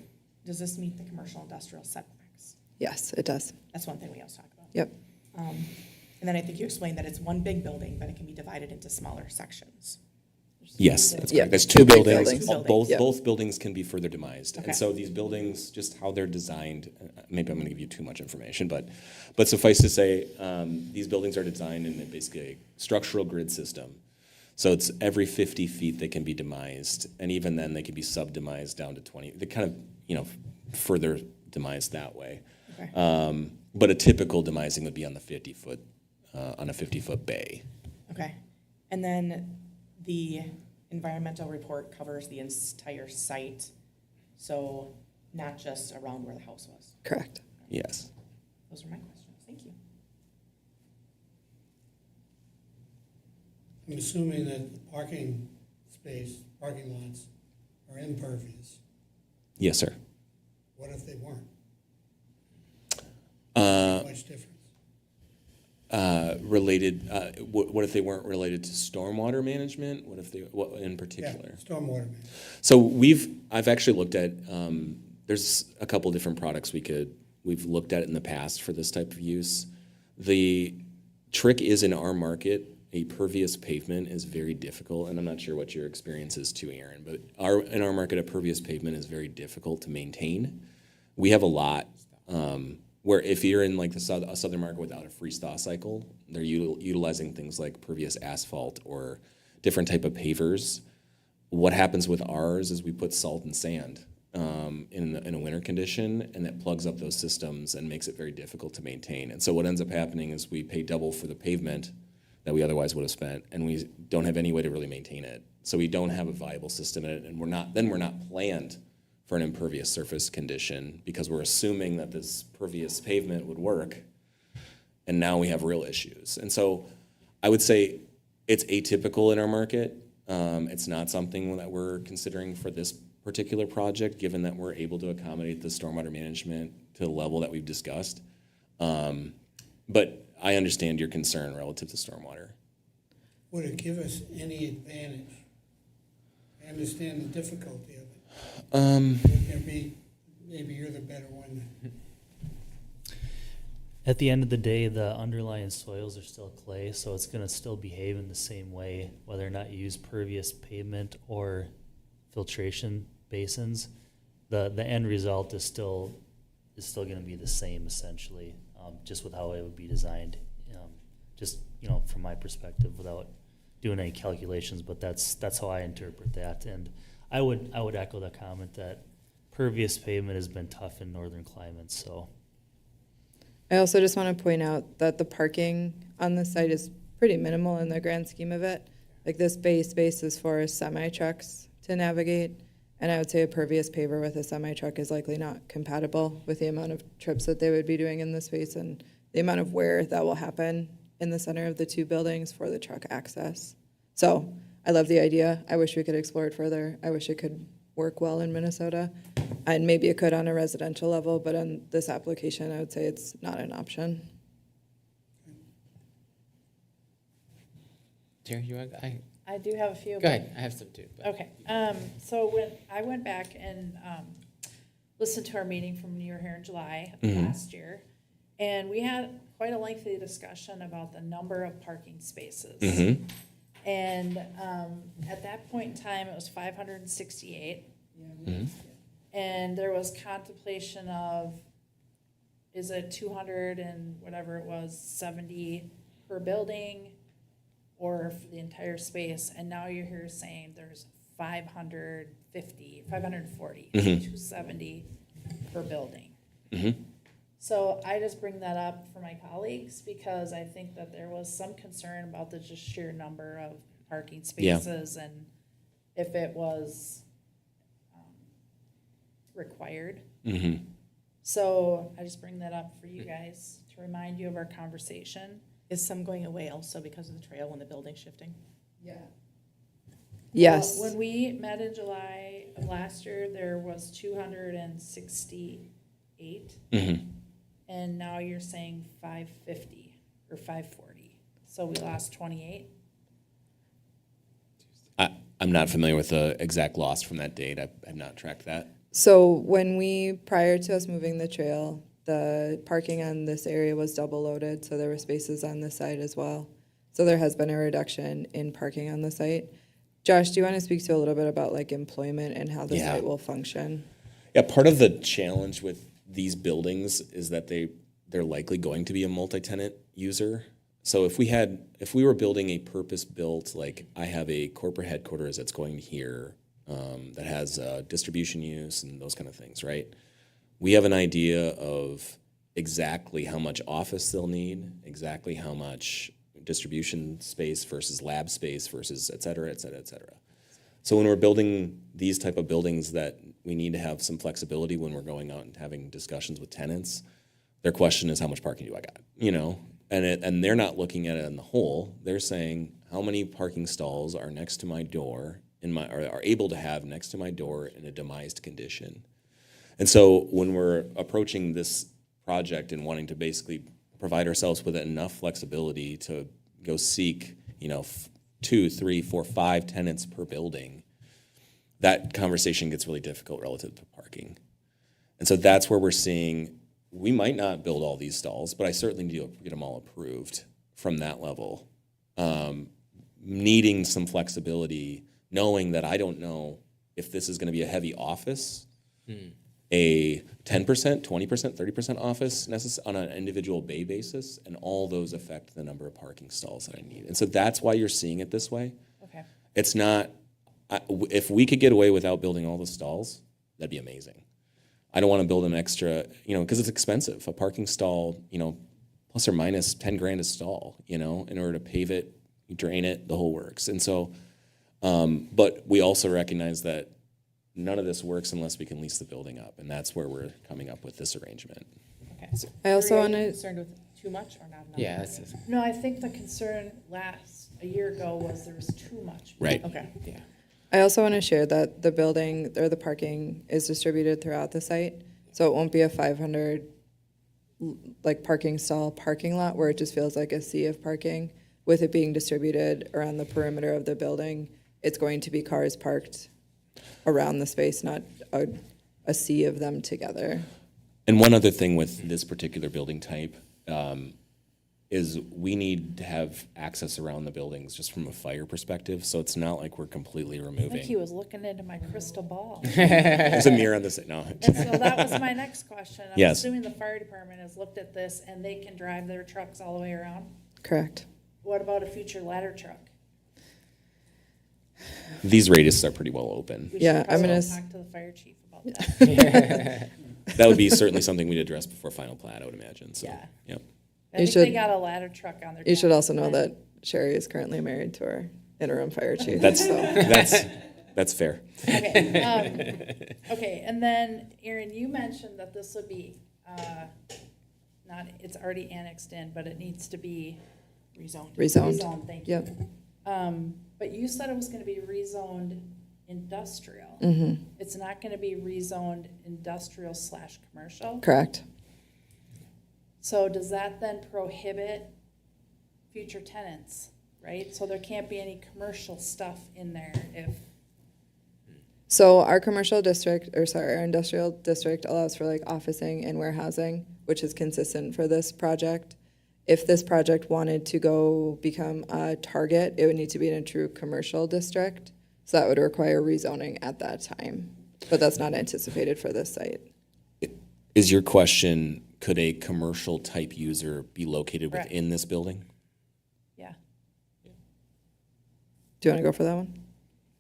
does this meet the commercial industrial setbacks? Yes, it does. That's one thing we always talk about. Yep. And then I think you explained that it's one big building, but it can be divided into smaller sections. Yes, that's Yeah. correct. There's two Two big buildings. buildings. Both Yep. both buildings can be further demised. Okay. And so these buildings, just how they're designed, maybe I'm going to give you too much information, but suffice to say, these buildings are designed in basically a structural grid system. So it's every 50 feet they can be demised, and even then they can be sub-demised down to 20. They kind of, further demised that way. Okay. But a typical demising would be on the 50-foot, on a 50-foot bay. Okay. And then the environmental report covers the entire site, so not just around where the house was. Correct. Yes. Those are my questions. Thank you. I'm assuming that the parking lots are impervious. Yes, sir. What if they weren't? Much difference. What if they weren't related to stormwater management? What in Yeah, particular? stormwater management. So I've actually looked at, there's a couple different products we've looked at in the past for this type of use. The trick is, in our market, a pervious pavement is very difficult, and I'm not sure what your experience is too, Erin, but in our market, a pervious pavement is very difficult to maintain. We have a lot, where if you're in like a southern market without a freeze-thaw cycle, they're utilizing things like pervious asphalt or different type of pavers. What happens with ours is we put salt and sand in a winter condition, and that plugs up those systems and makes it very difficult to maintain. And so what ends up happening is we pay double for the pavement that we otherwise would have spent, and we don't have any way to really maintain it. So we don't have a viable system in it, and we're not planned for an impervious surface condition because we're assuming that this pervious pavement would work, and now we have real issues. And so I would say it's atypical in our market. It's not something that we're considering for this particular project, given that we're able to accommodate the stormwater management to the level that we've discussed. But I understand your concern relative to stormwater. Would it give us any advantage? I understand the difficulty of it. Maybe you're the better one. At the end of the day, the underlying soils are still clay, so it's gonna still behave in the same way, whether or not you use pervious pavement or filtration basins. The end result is still gonna be the same essentially, just with how it would be designed. Just, from my perspective, without doing any calculations, but that's how I interpret that. And I would echo the comment that pervious pavement has been tough in northern climates, so. I also just want to point out that the parking on the site is pretty minimal in the grand scheme of it. Like, this bay space is for semi-trucks to navigate, and I would say a pervious paver with a semi-truck is likely not compatible with the amount of trips that they would be doing in the space and the amount of wear that will happen in the center of the two buildings for the truck access. So I love the idea. I wish we could explore it further. I wish it could work well in Minnesota. And maybe it could on a residential level, but on this application, I would say it's not an option. Terry, you want, I do have a few. go ahead, I have some too. but- Okay, so when I went back and, listened to our meeting from when you were here in July of last year, and we had quite a lengthy discussion about the number of parking spaces. And, at that point in time, it was 568. And there was contemplation of, is it 200 and whatever it was, 70 per building? Or for the entire space, and now you're here saying there's 540, 270 per building. So I just bring that up for my colleagues, because I think that there was some concern about the just sheer number of parking Yeah. spaces, and if it was required. So I just bring that up for you guys, to remind you of our conversation. Is some going away also because of the trail and the building shifting? Yeah. Yes. When we met in July of last year, there was 268, and now you're saying 550 or 540. So we lost 28. I'm not familiar with the exact loss from that date. I have not tracked that. So when we, prior to us moving the trail, the parking on this area was double loaded, so there were spaces on this side as well. So there has been a reduction in parking on the site. Josh, do you want to speak to a little bit about like employment and how the Yeah. site will function? Yeah, part of the challenge with these buildings is that they're likely going to be a multi-tenant user. So if we were building a purpose-built, like I have a corporate headquarters that's going here, that has distribution use and those kind of things, right? We have an idea of exactly how much office they'll need, exactly how much distribution space versus lab space versus et cetera, et cetera, et cetera. So when we're building these type of buildings that we need to have some flexibility when we're going out and having discussions with tenants, their question is, how much parking do I got? And they're not looking at it in the whole. They're saying, how many parking stalls are next to my door or are able to have next to my door in a demised condition? And so when we're approaching this project and wanting to basically provide ourselves with enough flexibility to go seek, 2, 3, 4, 5 tenants per building, that conversation gets really difficult relative to parking. And so that's where we're seeing, we might not build all these stalls, but I certainly need to get them all approved from that level. Needing some flexibility, knowing that I don't know if this is going to be a heavy office, a 10%, 20%, 30% office on an individual bay basis, and all those affect the number of parking stalls that I need. And so that's why you're seeing it this way. Okay. It's not, if we could get away without building all the stalls, that'd be amazing. I don't want to build an extra, because it's expensive. A parking stall, plus or minus 10 grand a stall, in order to pave it, drain it, the whole works. And so, but we also recognize that none of this works unless we can lease the building up, and that's where we're coming up with this arrangement. Okay. I also Are you want to, concerned with too much or not enough? Yeah, that's, No, I think the concern a year ago was there was too much. Right. Okay. yeah. I also want to share that the building or the parking is distributed throughout the site. So it won't be a 500 parking stall parking lot where it just feels like a sea of parking. With it being distributed around the perimeter of the building, it's going to be cars parked around the space, not a sea of them together. And one other thing with this particular building type is we need to have access around the buildings just from a fire perspective, so it's not like we're completely I removing. think he was looking into my crystal ball. There's a mirror on the side. No. And so that was my next question. I'm Yes. assuming the fire department has looked at this and they can drive their trucks all the way around? Correct. What about a future ladder truck? These radiuses are pretty well open. We Yeah, should I'm probably gonna talk to the fire chief about that. That would be certainly something we'd address before final plat, I would imagine. So, Yeah. Yep. I You think they should- got a ladder truck on their. You should also know plan. that Sherry is currently married to our interim fire chief. That's so. that's fair. Okay, okay, and then Erin, you mentioned that this would be, it's already annexed in, but it needs to be Rezoned. Rezoned. rezoned, thank you. Yep. But you said it was gonna be rezoned industrial. Mm-hmm. It's not gonna be rezoned industrial/commercial. Correct. So does that then prohibit future tenants, right? So there can't be any commercial stuff in there if, So our commercial district, or sorry, our industrial district allows for like officing and warehousing, which is consistent for this project. If this project wanted to go become a target, it would need to be in a true commercial district. So that would require rezoning at that time, but that's not anticipated for this site. Is your question, could a commercial type user be located Correct. within this building? yeah. Do you want to go for that one?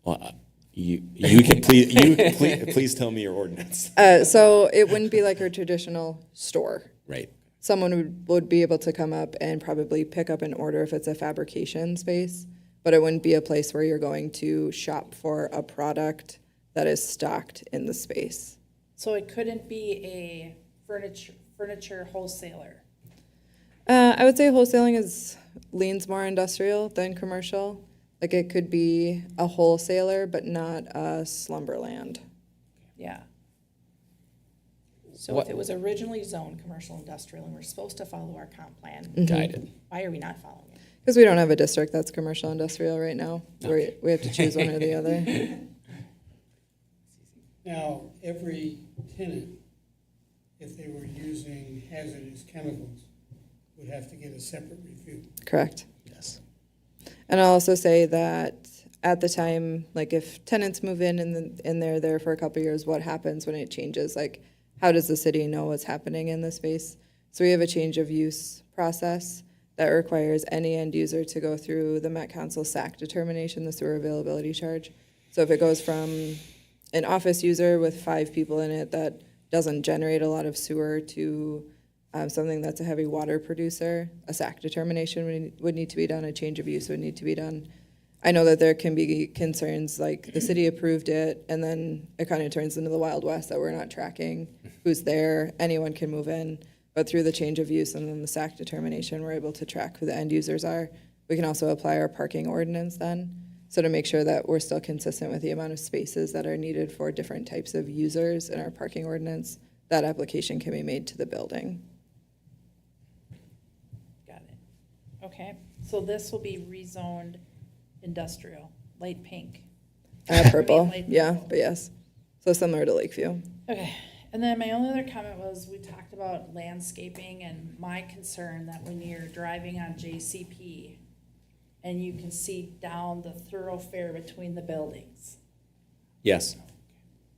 Well, you can please tell me your ordinance. So it wouldn't be like a traditional store. Right. Someone would be able to come up and probably pick up an order if it's a fabrication space, but it wouldn't be a place where you're going to shop for a product that is stocked in the space. So it couldn't be a furniture wholesaler. I would say wholesaling leans more industrial than commercial. Like it could be a wholesaler, but not a slumberland. Yeah. So if it was originally zoned commercial industrial and we're supposed to follow our comp plan, Guided. why are we not following it? Because we don't have a district that's commercial industrial right now. We have to choose one or the other. Now, every tenant, if they were using hazardous chemicals, would have to get a separate review. Correct. Yes. And I'll also say that at the time, like if tenants move in and they're there for a couple of years, what happens when it changes? Like, how does the city know what's happening in the space? So we have a change of use process that requires any end user to go through the Met Council SAC determination, the sewer availability charge. So if it goes from an office user with 5 people in it that doesn't generate a lot of sewer to something that's a heavy water producer, a SAC determination would need to be done, a change of use would need to be done. I know that there can be concerns like the city approved it and then it kind of turns into the Wild West that we're not tracking who's there, anyone can move in. But through the change of use and then the SAC determination, we're able to track who the end users are. We can also apply our parking ordinance then. So to make sure that we're still consistent with the amount of spaces that are needed for different types of users in our parking ordinance, that application can be made to the building. Got it. Okay, so this will be rezoned industrial, light pink. Purple, light yeah, purple. but yes. So similar to Lakeview. Okay, and then my only other comment was, we talked about landscaping and my concern that when you're driving on JCP and you can see down the thoroughfare between the buildings, Yes.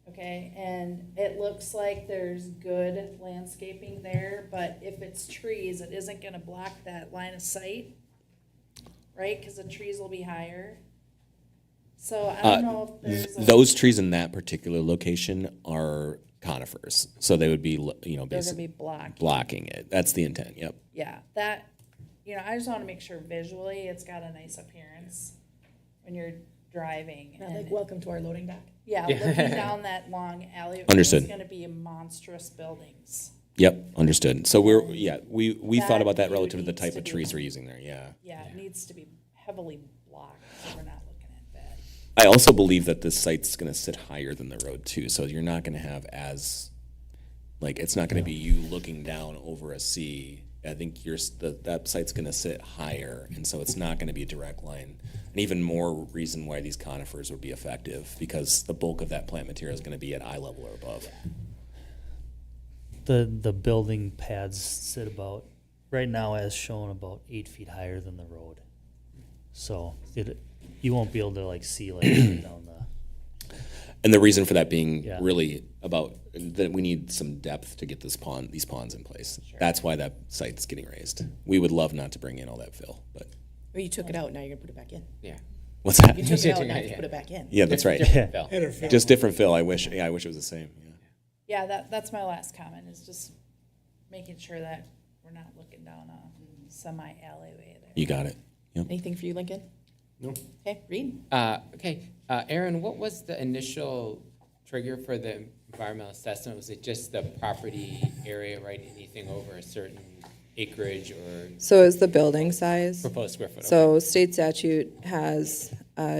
okay? And it looks like there's good landscaping there, but if it's trees, it isn't gonna block that line of sight, right? Cause the trees will be higher. So I don't know if there's a. Those trees in that particular location are conifers, so they would be, They're gonna basically be blocked. blocking it. That's the intent, yep. Yeah, that, I just wanna make sure visually it's got a nice appearance when you're driving. Not like, And, welcome to our loading dock. yeah, looking down that long alley. Understood. It's gonna be monstrous buildings. Yep, understood. So we thought about that That relative to the needs type to of be- trees we're using there, yeah. Yeah, it needs to be heavily blocked, so we're not looking at that. I also believe that this site's gonna sit higher than the road too, so you're not gonna have it's not gonna be you looking down over a sea. I think that site's gonna sit higher, and so it's not gonna be a direct line. And even more reason why these conifers would be effective, because the bulk of that plant material is gonna be at eye level or above. The building pads sit about, right now as shown, about 8 feet higher than the road. So you won't be able to like see like down the, And the reason for that being Yeah. really about that we need some depth to get these ponds in place. That's why that site's getting raised. We would love not to bring in all that fill, but Or you took it out, now you're gonna put it back in. Yeah. what's that? You took it out, now you Yeah. have to put it back in. Yeah, that's right. Different bill. Better fit. Just different fill. I wish it was the same. Yeah. Yeah, that's my last comment, is just making sure that we're not looking down a semi alleyway there. You got it. Yep. Anything for you, Lincoln? No. Okay, Reed? Okay, Erin, what was the initial trigger for the environmental assessment? Was it just the property area, right? Anything over a certain acreage or So is the building size. proposed square foot? Okay. So state statute has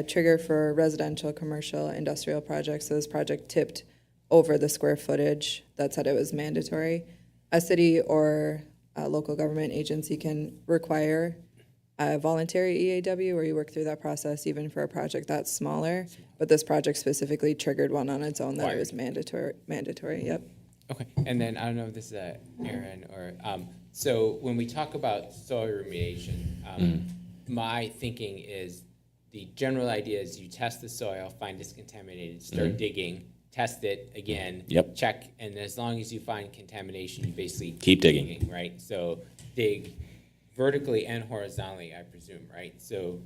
trigger for residential, commercial, industrial projects. So this project tipped over the square footage that said it was mandatory. A city or a local government agency can require a voluntary EAW where you work through that process even for a project that's smaller. But this project specifically triggered one on its own that it was mandatory, yep. Okay, and then I don't know if this is Erin or, so when we talk about soil remediation, my thinking is the general idea is you test the soil, find it's contaminated, start digging, test it again, Yep. check, and as long as you find contamination, you basically Keep digging. right? So dig vertically and horizontally, I presume, right? So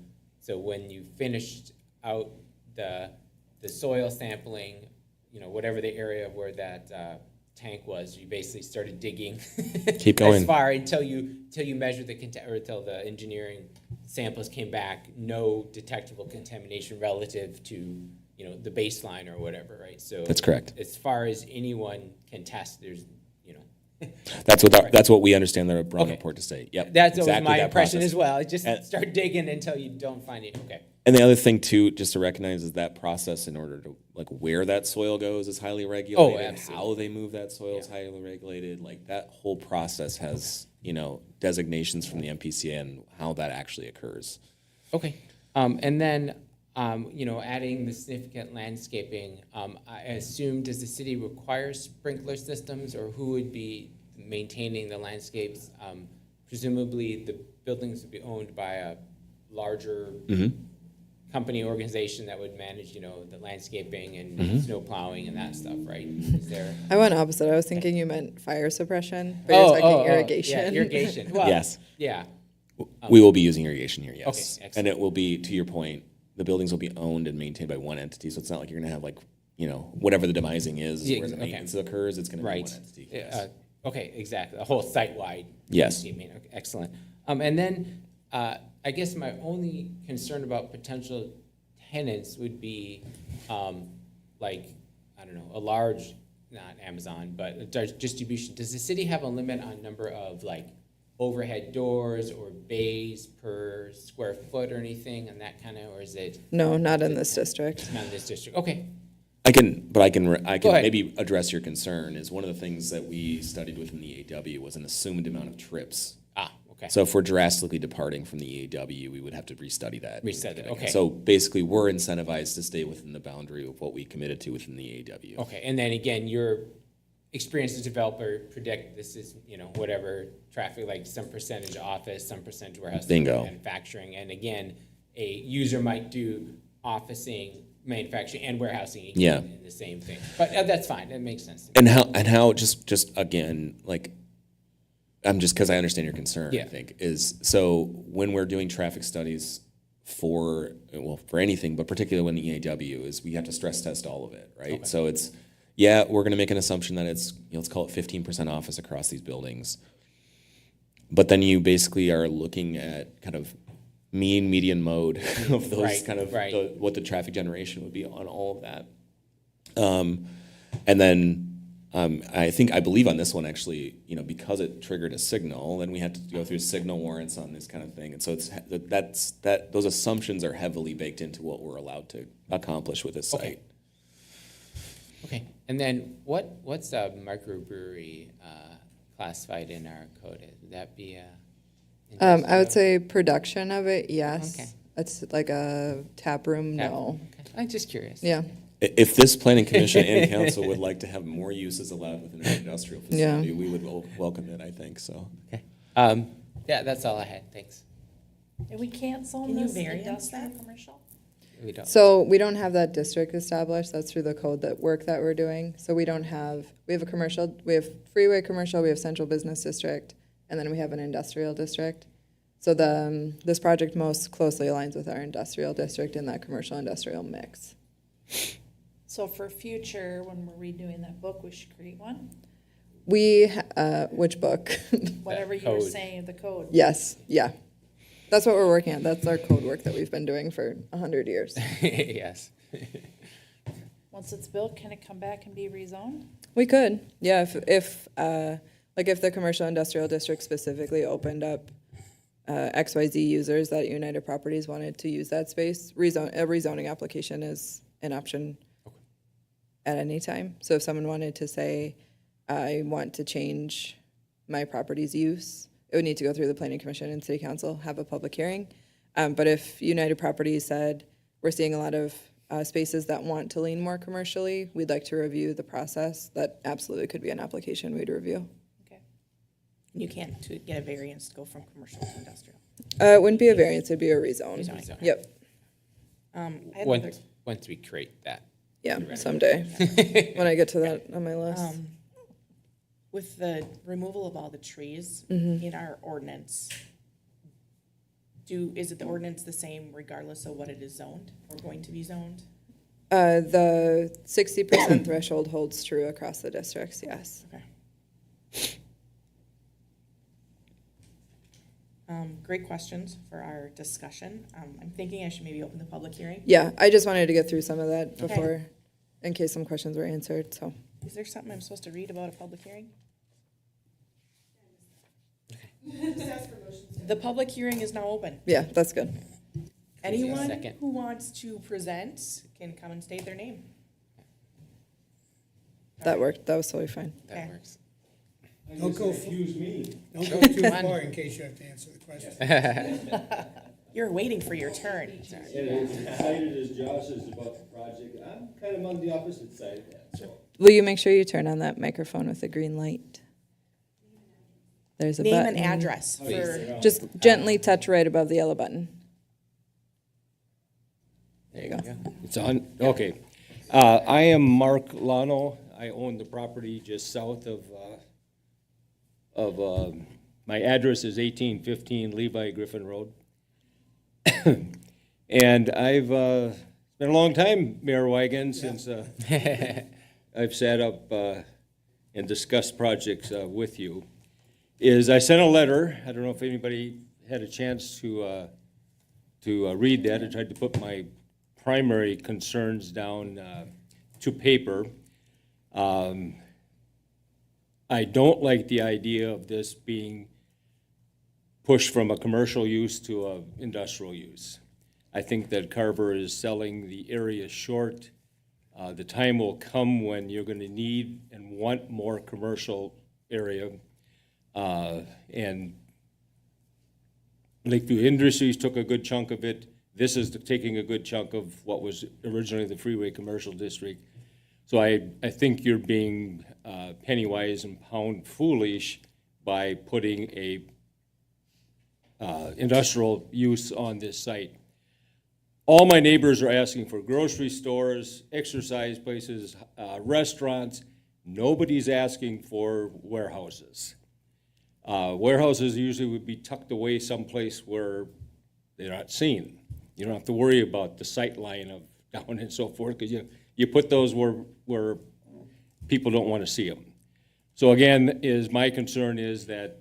when you finished out the soil sampling, you know, whatever the area where that tank was, you basically started digging. Keep going. As far until you measured or until the engineering samples came back, no detectable contamination relative to, you know, the baseline or whatever, right? So That's correct. as far as anyone can test, there's, you know. That's what we understand the Brown Okay. report to say. Yep. That's always exactly my that impression process. as well. Just And- start digging until you don't find it. Okay. And the other thing too, just to recognize, is that process in order to, like, where that soil goes is highly regulated. absolutely. How they move that soil is highly regulated. Like, that whole process has, you know, designations from the MPCA and how that actually occurs. Okay. And then, you know, adding the significant landscaping, I assume, does the city require sprinkler systems, or who would be maintaining the landscapes? Presumably, the buildings would be owned by a larger company organization that would manage, you know, the landscaping and snow plowing and that stuff, right? Is there? I went opposite. I was thinking you meant fire suppression, but you're talking irrigation. Yeah, irrigation. Well, Yes. Yeah. We will be using irrigation here, yes. Okay, excellent. And it will be, to your point, the buildings will be owned and maintained by one entity, so it's not like you're gonna have, like, you know, whatever the demising is, Yeah, where the okay. maintenance occurs, it's gonna be Right. one entity. Yes. Okay, exactly. A whole site-wide. Yes. Okay, excellent. And then, I guess my only concern about potential tenants would be, like, I don't know, a large, not Amazon, but a large distribution. Does the city have a limit on number of, like, overhead doors or bays per square foot or anything and that kind of, or is it No, not in this district. not in this district? Okay. I can Go ahead. maybe address your concern, is one of the things that we studied within the EAW was an assumed amount of trips. Okay. So if we're drastically departing from the EAW, we would have to restudy that. Restudy it, okay. So basically, we're incentivized to stay within the boundary of what we committed to within the EAW. Okay, and then again, your experience as a developer predict this is, you know, whatever traffic, like some percentage office, some percentage warehouse. Bingo. Manufacturing, and again, a user might do officing, manufacturing, and warehousing Yeah. in the same thing. But that's fine, that makes sense. And how just again, like, I'm just, because I understand your concern, I Yeah. think, is, so when we're doing traffic studies for anything, but particularly when the EAW, is we have to stress test all of it, right? Okay. So it's, yeah, we're gonna make an assumption that it's, you know, let's call it 15% office across these buildings. But then you basically are looking at kind of mean, median mode of those Right, kind of, right. what the traffic generation would be on all of that. And then, I believe on this one, actually, you know, because it triggered a signal, then we had to go through signal warrants on this kind of thing. And so those assumptions are heavily baked into what we're allowed to accomplish with this site. Okay. Okay, and then what's a microbrewery classified in our code? Would that be a? I would industrial? say production of it, yes. Okay. It's like a tap room, no. Okay. I'm just curious. Yeah. If this planning commission and council would like to have more uses allowed within an industrial Yeah. facility, we would welcome it, I think, so. Okay. Yeah, that's all I had. Thanks. And we can't zone Can you this variance industrial that? commercial? We don't. So we don't have that district established. That's through the code that we're doing. So we don't have, we have a commercial, we have freeway commercial, we have central business district, and then we have an industrial district. So this project most closely aligns with our industrial district in that commercial industrial mix. So for future, when we're redoing that book, we should create one? Which book? Whatever you were code. saying, the code. Yes, yeah. That's what we're working on. That's our code work that we've been doing for 100 years. Yes. Once it's built, can it come back and be rezoned? We could, yeah, if the commercial industrial district specifically opened up XYZ users that United Properties wanted to use that space, a rezoning application is an option at any time. So if someone wanted to say, I want to change my property's use, it would need to go through the Planning Commission and City Council, have a public hearing. But if United Properties said, we're seeing a lot of spaces that want to lean more commercially, we'd like to review the process, that absolutely could be an application we'd review. Okay. You can't get a variance to go from commercial to industrial. It wouldn't be a variance, it'd be a rezone. Rezoning. Yep, I had another- Once we create that. yeah, someday, when I get to that on my list. With the removal of all the trees Mm-hmm. in our ordinance, is it the ordinance the same regardless of what it is zoned or going to be zoned? The 60% threshold holds true across the districts, yes. Okay. Great questions for our discussion. I'm thinking I should maybe open the public hearing. Yeah, I just wanted to get through some of that Okay. before, in case some questions were answered, so. Is there something I'm supposed to read about a public hearing? The public hearing is now open. Yeah, that's good. Anyone Second. who wants to present can come and state their name. That worked, that was totally fine. Okay. That works. Don't go, Excuse me. don't go too far in case you have to answer the question. You're waiting for your turn. And as excited as Josh is about the project, I'm kind of on the opposite side of that, so. Will you make sure you turn on that microphone with the green light? There's a Name button. and address for, Just gently touch right above the yellow button. There you go. It's on, okay. I am Mark Lano. I own the property just south of, my address is 1815 Levi Griffin Road. And I've, it's been a long time, Mayor Wygan, since I've sat up and discussed projects with you. I sent a letter, I don't know if anybody had a chance to read that. I tried to put my primary concerns down to paper. I don't like the idea of this being pushed from a commercial use to a industrial use. I think that Carver is selling the area short. The time will come when you're gonna need and want more commercial area. And Lakeview Industries took a good chunk of it. This is taking a good chunk of what was originally the Freeway Commercial District. So I think you're being penny wise and pound foolish by putting a industrial use on this site. All my neighbors are asking for grocery stores, exercise places, restaurants. Nobody's asking for warehouses. Warehouses usually would be tucked away someplace where they're not seen. You don't have to worry about the sight line of down and so forth, because you put those where people don't want to see them. So again, my concern is that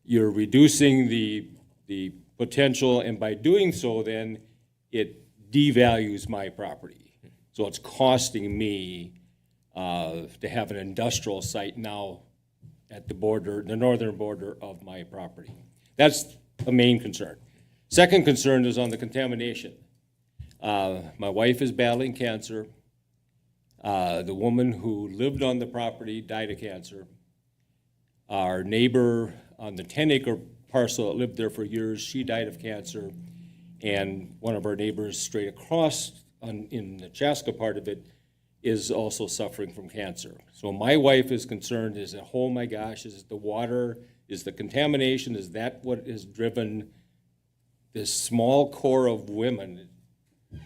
you're reducing the potential, and by doing so, then it devalues my property. So it's costing me to have an industrial site now at the border, the northern border of my property. That's a main concern. Second concern is on the contamination. My wife is battling cancer. The woman who lived on the property died of cancer. Our neighbor on the 10-acre parcel that lived there for years, she died of cancer. And one of our neighbors straight across in the Chaska part of it is also suffering from cancer. So my wife is concerned, is that, oh my gosh, is it the water, is the contamination, is that what has driven this small core of women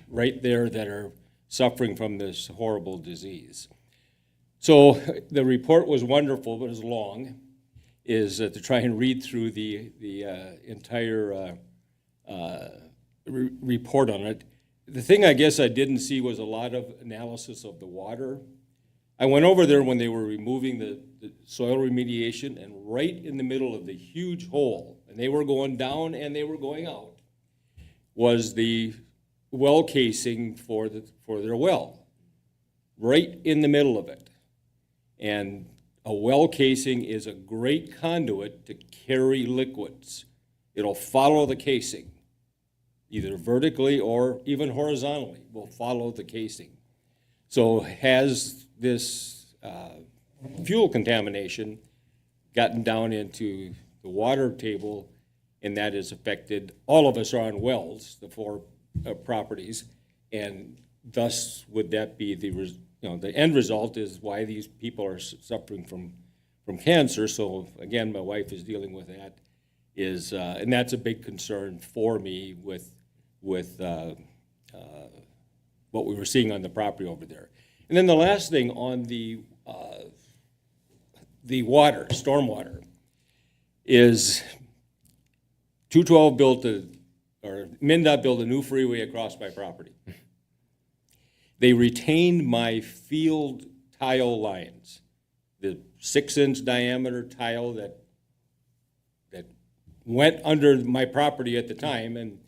right there that are suffering from this horrible disease? So the report was wonderful, but it was long, is to try and read through the entire report on it. The thing I guess I didn't see was a lot of analysis of the water. I went over there when they were removing the soil remediation, and right in the middle of the huge hole, and they were going down and they were going out, was the well casing for their well, right in the middle of it. And a well casing is a great conduit to carry liquids. It'll follow the casing, either vertically or even horizontally, will follow the casing. So has this fuel contamination gotten down into the water table, and that has affected, all of us are on wells, the four properties, and thus would that be the end result is why these people are suffering from cancer. So again, my wife is dealing with that, and that's a big concern for me with what we were seeing on the property over there. And then the last thing on the water, stormwater, is 212 MnDOT built a new freeway across my property. They retained my field tile lines, the 6-inch diameter tile that went under my property at the time and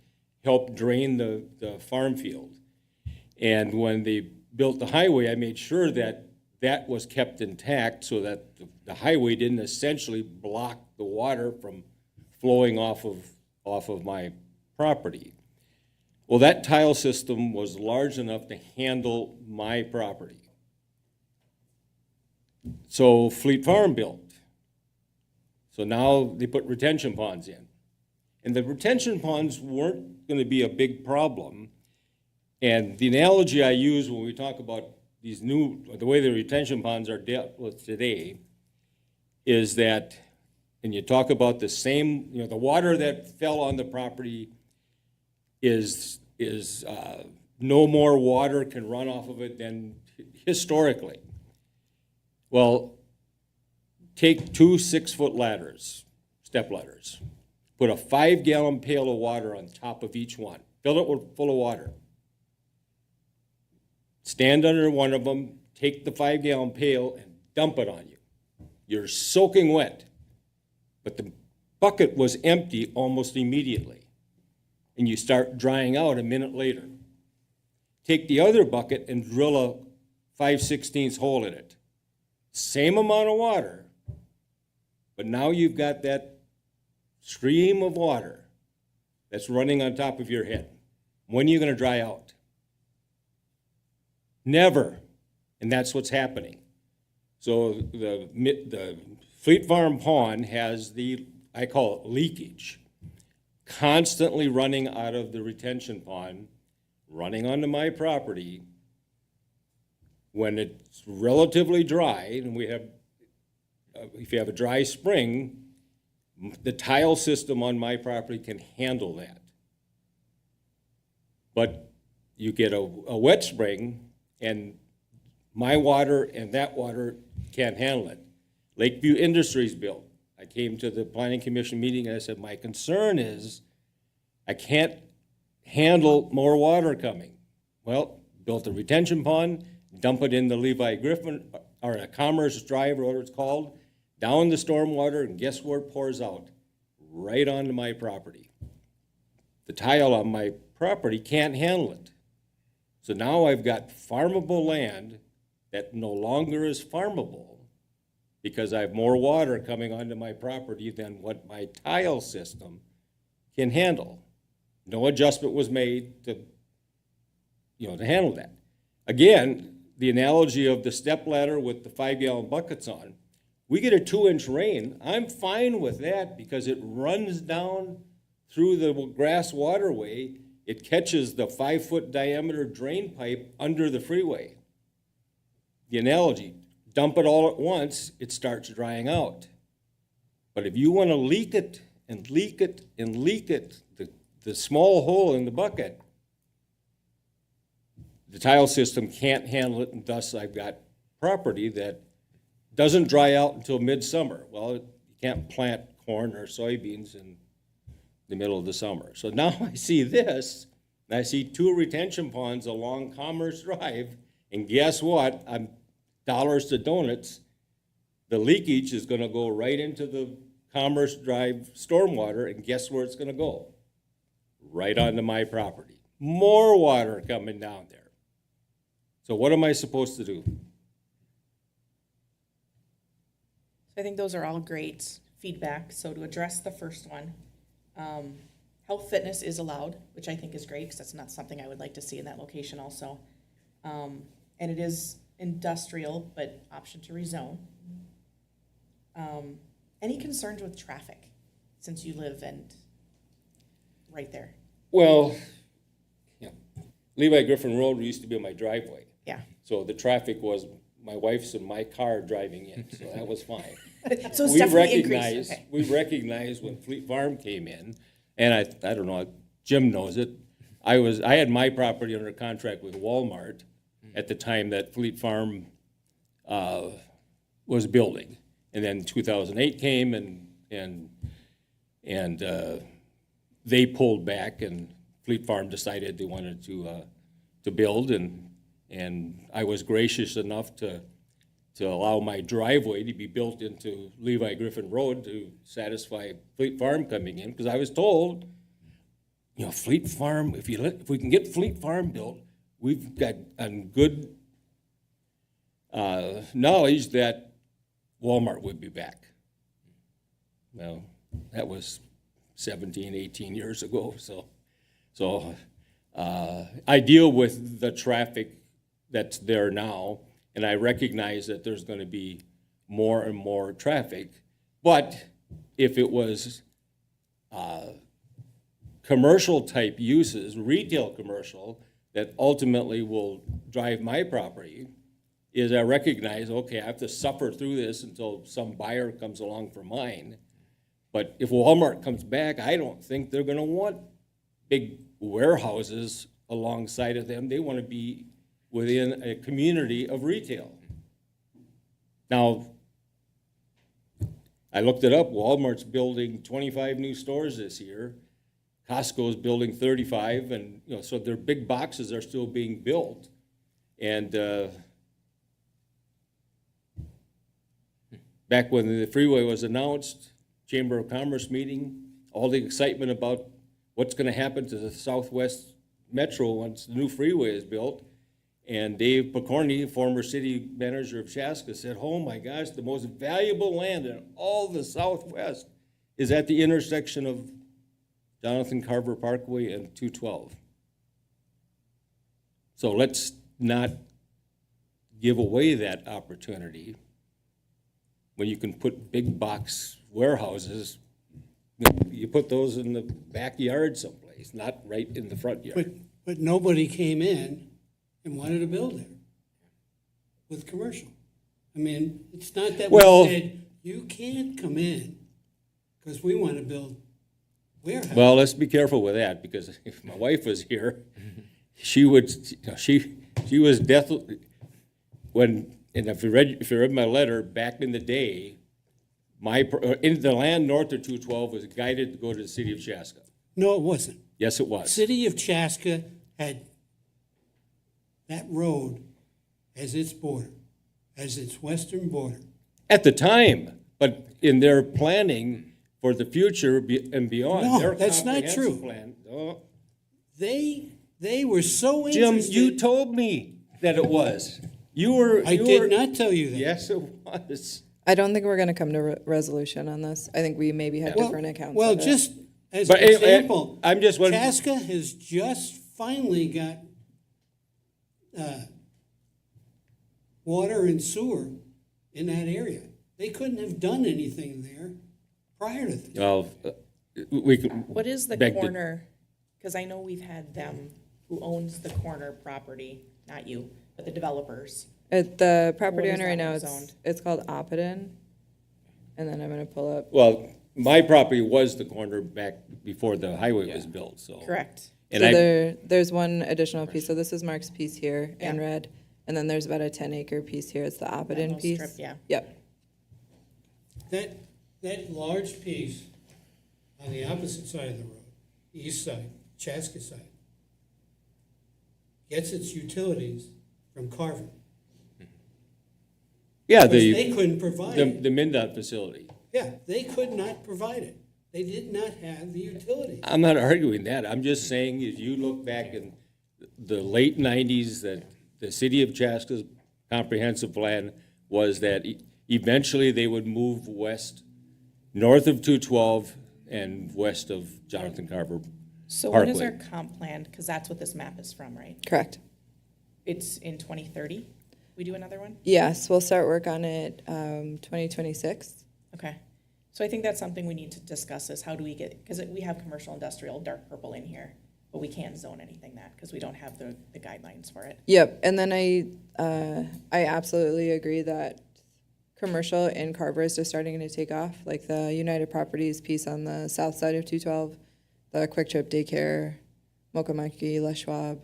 helped drain the farm field. And when they built the highway, I made sure that that was kept intact so that the highway didn't essentially block the water from flowing off of my property. Well, that tile system was large enough to handle my property. So Fleet Farm built. So now they put retention ponds in. And the retention ponds weren't going to be a big problem. And the analogy I use when we talk about the way the retention ponds are dealt with today is that, and you talk about the same, the water that fell on the property is no more water can run off of it than historically. Well, take 2 6-foot ladders, step ladders, put a 5-gallon pail of water on top of each one, fill it full of water. Stand under one of them, take the 5-gallon pail and dump it on you. You're soaking wet, but the bucket was empty almost immediately. And you start drying out a minute later. Take the other bucket and drill a 5/16 hole in it. Same amount of water, but now you've got that stream of water that's running on top of your head. When are you going to dry out? Never. And that's what's happening. So the Fleet Farm pond has I call it leakage, constantly running out of the retention pond, running onto my property. When it's relatively dry, and if you have a dry spring, the tile system on my property can handle that. But you get a wet spring, and my water and that water can't handle it. Lakeview Industries built. I came to the Planning Commission meeting and I said, my concern is I can't handle more water coming. Well, built a retention pond, dump it in the Levi Griffin, or a Commerce Drive, or whatever it's called, down the stormwater, and guess where it pours out? Right onto my property. The tile on my property can't handle it. So now I've got farmable land that no longer is farmable because I have more water coming onto my property than what my tile system can handle. No adjustment was made to handle that. Again, the analogy of the stepladder with the 5-gallon buckets on. We get a 2-inch rain, I'm fine with that because it runs down through the grass waterway. It catches the 5-foot diameter drain pipe under the freeway. The analogy, dump it all at once, it starts drying out. But if you want to leak it and leak it and leak it, the small hole in the bucket, the tile system can't handle it, and thus I've got property that doesn't dry out until midsummer. Well, you can't plant corn or soybeans in the middle of the summer. So now I see this, and I see 2 retention ponds along Commerce Drive, and guess what? I'm dollars to donuts. The leakage is going to go right into the Commerce Drive stormwater, and guess where it's going to go? Right onto my property. More water coming down there. So what am I supposed to do? I think those are all great feedback. So to address the first one, health fitness is allowed, which I think is great because that's not something I would like to see in that location also. And it is industrial, but option to rezone. Any concerns with traffic since you live and right there? Well, yeah, Levi Griffin Road used to be my driveway. Yeah. So the traffic was my wife's and my car driving in, so that was fine. So it's We definitely increased. recognized, Okay. we recognized when Fleet Farm came in, and I don't know, Jim knows it. I had my property under contract with Walmart at the time that Fleet Farm was building. And then 2008 came and they pulled back and Fleet Farm decided they wanted to build and I was gracious enough to allow my driveway to be built into Levi Griffin Road to satisfy Fleet Farm coming in, because I was told, you know, Fleet Farm, if we can get Fleet Farm built, we've got a good knowledge that Walmart would be back. Well, that was 17, 18 years ago, so I deal with the traffic that's there now, and I recognize that there's gonna be more and more traffic. But if it was commercial type uses, retail commercial, that ultimately will drive my property, is I recognize, okay, I have to suffer through this until some buyer comes along for mine. But if Walmart comes back, I don't think they're gonna want big warehouses alongside of them. They wanna be within a community of retail. Now, I looked it up, Walmart's building 25 new stores this year. Costco's building 35, and, you know, so their big boxes are still being built. And, back when the freeway was announced, Chamber of Commerce meeting, all the excitement about what's gonna happen to the Southwest Metro once the new freeway is built. And Dave Picorni, former city manager of Chaska, said, oh my gosh, the most valuable land in all the Southwest is at the intersection of Jonathan Carver Parkway and 212. So let's not give away that opportunity when you can put big box warehouses. You put those in the backyard someplace, not right in the front yard. But nobody came in and wanted to build there with commercial. I mean, it's not that we Well- said, you can't come in because we want to build warehouses. Well, let's be careful with that, because if my wife was here, she would, you know, she was definitely, and if you read my letter, back in the day, in the land north of 212 was guided to go to the city of Chaska. No, it wasn't. Yes, it was. City of Chaska had that road as its border, as its western border. At the time, but in their planning for the future and beyond. No, their that's not comprehensive true. plan- Oh, They were so Jim, interested. you told me that it was. You were. I did not tell you that. Yes, it was. I don't think we're gonna come to resolution on this. I think we maybe have Well- different accounts Well, of it. just as But an anyway, example, I'm just wondering- Chaska has just finally got water and sewer in that area. They couldn't have done anything there prior to this. Well, we could. What is the beg to- corner? Because I know we've had them who owns the corner property, not you, but the developers. The property What is owner right that now, one it's, zoned? it's called Oppidan. And then I'm gonna pull up, Well, my property was the corner back before the highway was built, so. Correct. And so I, there's one additional piece. So this is Mark's piece here in Yeah. red. And then there's about a 10-acre piece here. It's the Oppidan little piece. strip, yeah. Yep. That large piece on the opposite side of the road, the east side, Chaska side, gets its utilities from Carver. yeah, Because they the, couldn't provide the, it. the MinDOT facility. Yeah, they could not provide it. They did not have the utilities. I'm not arguing that. I'm just saying, if you look back in the late 90s, that the city of Chaska's comprehensive plan was that eventually they would move west, north of 212 and west of Jonathan Carver. So when is our Parkway. comp plan? Because that's what this map is from, right? Correct. It's in 2030? We do another one? Yes, we'll start work on it 2026. Okay. So I think that's something we need to discuss is how do we get, because we have commercial industrial dark purple in here, but we can't zone anything that because we don't have the guidelines for it. Yep, and then I absolutely agree that commercial in Carver is just starting to take off, like the United Properties piece on the south side of 212, the Quick Trip Daycare, Mokamaki, Les Schwab.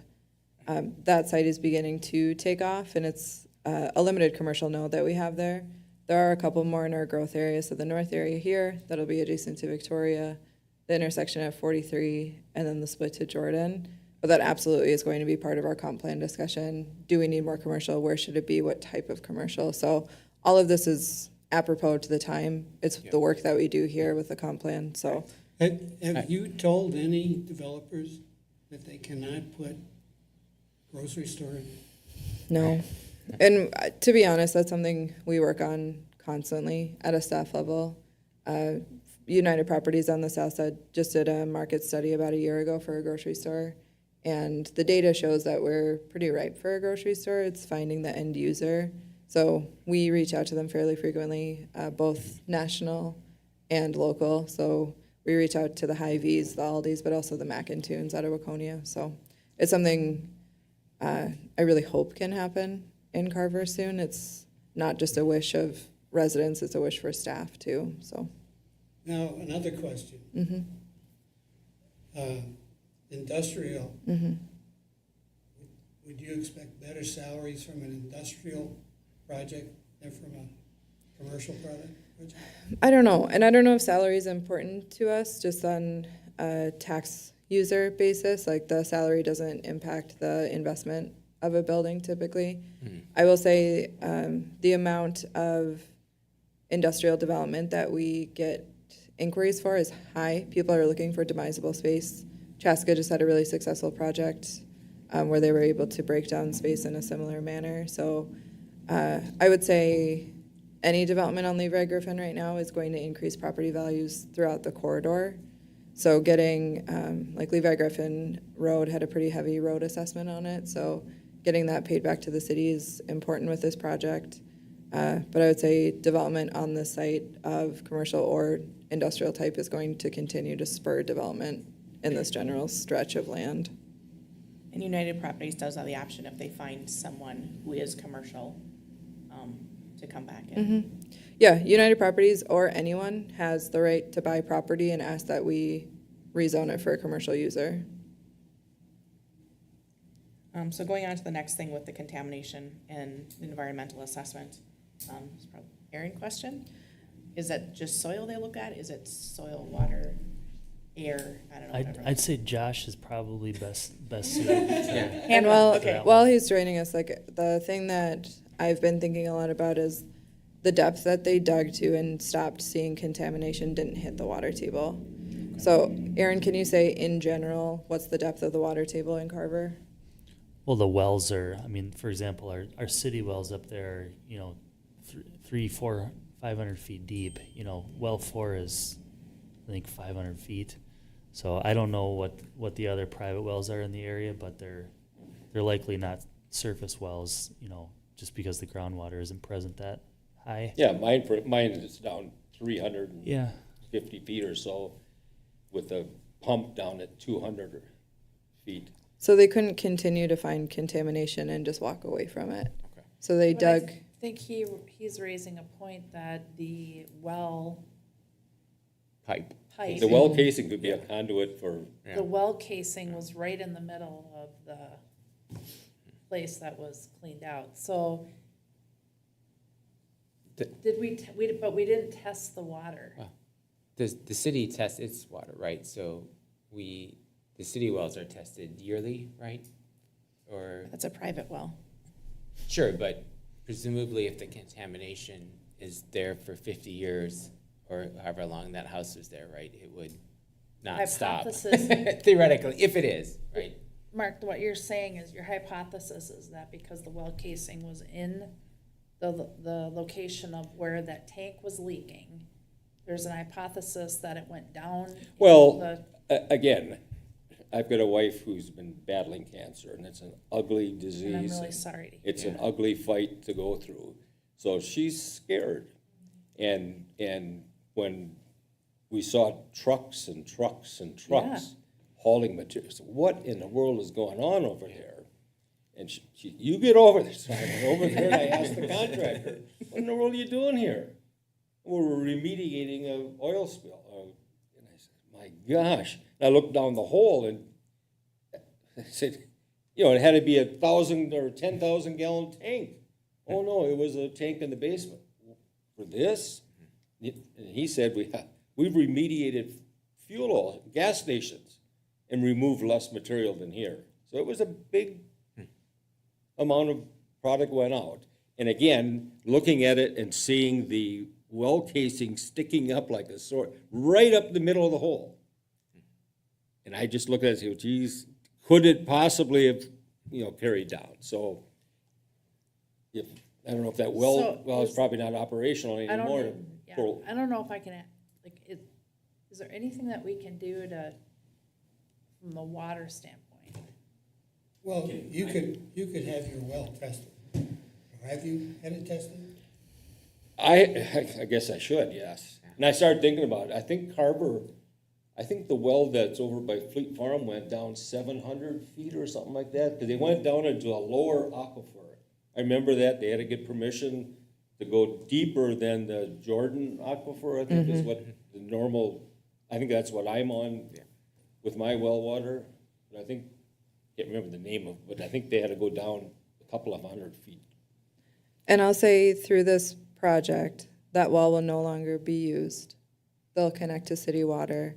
That site is beginning to take off, and it's a limited commercial node that we have there. There are a couple more in our growth area, so the north area here, that'll be adjacent to Victoria, the intersection at 43, and then the split to Jordan. But that absolutely is going to be part of our comp plan discussion. Do we need more commercial? Where should it be? What type of commercial? So all of this is apropos to the time. It's the work that we do here with the comp plan, so. Have you told any developers that they cannot put grocery store in? No. And to be honest, that's something we work on constantly at a staff level. United Properties on the south side just did a market study about a year ago for a grocery store. And the data shows that we're pretty ripe for a grocery store. It's finding the end user. So we reach out to them fairly frequently, both national and local. So we reach out to the Hy-Vees, the Aldis, but also the Mac and Tunes out of Waconia. So it's something I really hope can happen in Carver soon. It's not just a wish of residents, it's a wish for staff too, so. Now, another question. Industrial. Would you expect better salaries from an industrial project than from a commercial project? I don't know, and I don't know if salary is important to us, just on a tax user basis, like the salary doesn't impact the investment of a building typically. I will say the amount of industrial development that we get inquiries for is high. People are looking for demisable space. Chaska just had a really successful project where they were able to break down space in a similar manner. So I would say any development on Levi Griffin right now is going to increase property values throughout the corridor. So getting, like Levi Griffin Road had a pretty heavy road assessment on it, so getting that paid back to the city is important with this project. But I would say development on the site of commercial or industrial type is going to continue to spur development in this general stretch of land. And United Properties does have the option if they find someone who is commercial to come back in. Yeah, United Properties or anyone has the right to buy property and ask that we rezone it for a commercial user. So going on to the next thing with the contamination and environmental assessment, it's probably Erin question. Is that just soil they look at? Is it soil, water, air? I don't know. whatever. I'd say Josh is probably best suited. And Okay. while he's joining us, like the thing that I've been thinking a lot about is the depth that they dug to and stopped seeing contamination didn't hit the water table. So Erin, can you say in general, what's the depth of the water table in Carver? Well, the wells are, I mean, for example, our city wells up there, you know, 300, 400, 500 feet deep. You know, well 4 is, I think, 500 feet. So I don't know what the other private wells are in the area, but they're likely not surface wells, you know, just because the groundwater isn't present that high. Yeah, mine is down 350 Yeah. feet or so, with a pump down at 200 feet. So they couldn't continue to find contamination and just walk away from it. Okay. So they But I dug. think he's raising a point that the well Pipe. pipe, The well casing could be a conduit for, Yeah. the well casing was right in the middle of the place that was cleaned out. So did but we didn't test the water. Well, the city tests its water, right? So the city wells are tested yearly, right? Or, That's a private well. sure, but presumably if the contamination is there for 50 years or however long that house was there, right, it would not stop. Hypothesis. Theoretically, if it is, right? Mark, what you're saying is your hypothesis is that because the well casing was in the location of where that tank was leaking. There's an hypothesis that it went down. Well, again, I've got a wife who's been battling cancer, and it's an ugly disease. And I'm really sorry to hear It's an ugly fight to go through. So she's scared. And when we saw trucks and trucks and trucks hauling materials, what in the world is going on over there? And you get over there. So I went over there and I asked the contractor, what in the world are you doing here? We're remediating an oil spill. And I said, my gosh. And I looked down the hole and I said, it had to be 1,000 or 10,000 gallon tank. Oh no, it was a tank in the basement. For this? And he said, we've remediated fuel oil, gas stations, and removed less material than here. So it was a big amount of product went out. And again, looking at it and seeing the well casing sticking up like a sword, right up the middle of the hole. And I just look at it and say, geez, could it possibly have, carried down? So I don't know if that well is probably not operational anymore. I don't know if I can, is there anything that we can do from the water standpoint? Well, you could have your well tested. Have you had it tested? I guess I should, yes. And I started thinking about it. I think Carver, the well that's over by Fleet Farm went down 700 feet or something like that, because they went down into a lower aquifer. I remember that. They had to get permission to go deeper than the Jordan aquifer, I think is what the normal, I think that's what I'm on with my well water. But I can't remember the name of it, but I think they had to go down a couple of 100 feet. And I'll say through this project, that well will no longer be used. They'll connect to city water.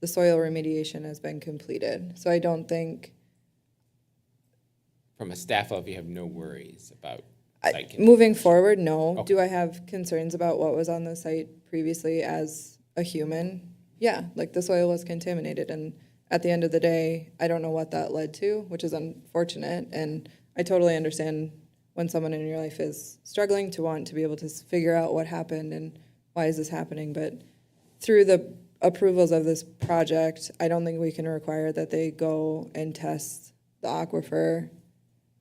The soil remediation has been completed. So I don't think, From a staff level, you have no worries about I- site moving forward, no. Okay. Do I have concerns about what was on the site previously as a human? Yeah, like the soil was contaminated, and at the end of the day, I don't know what that led to, which is unfortunate, and I totally understand when someone in your life is struggling to want to be able to figure out what happened and why is this happening, but through the approvals of this project, I don't think we can require that they go and test the aquifer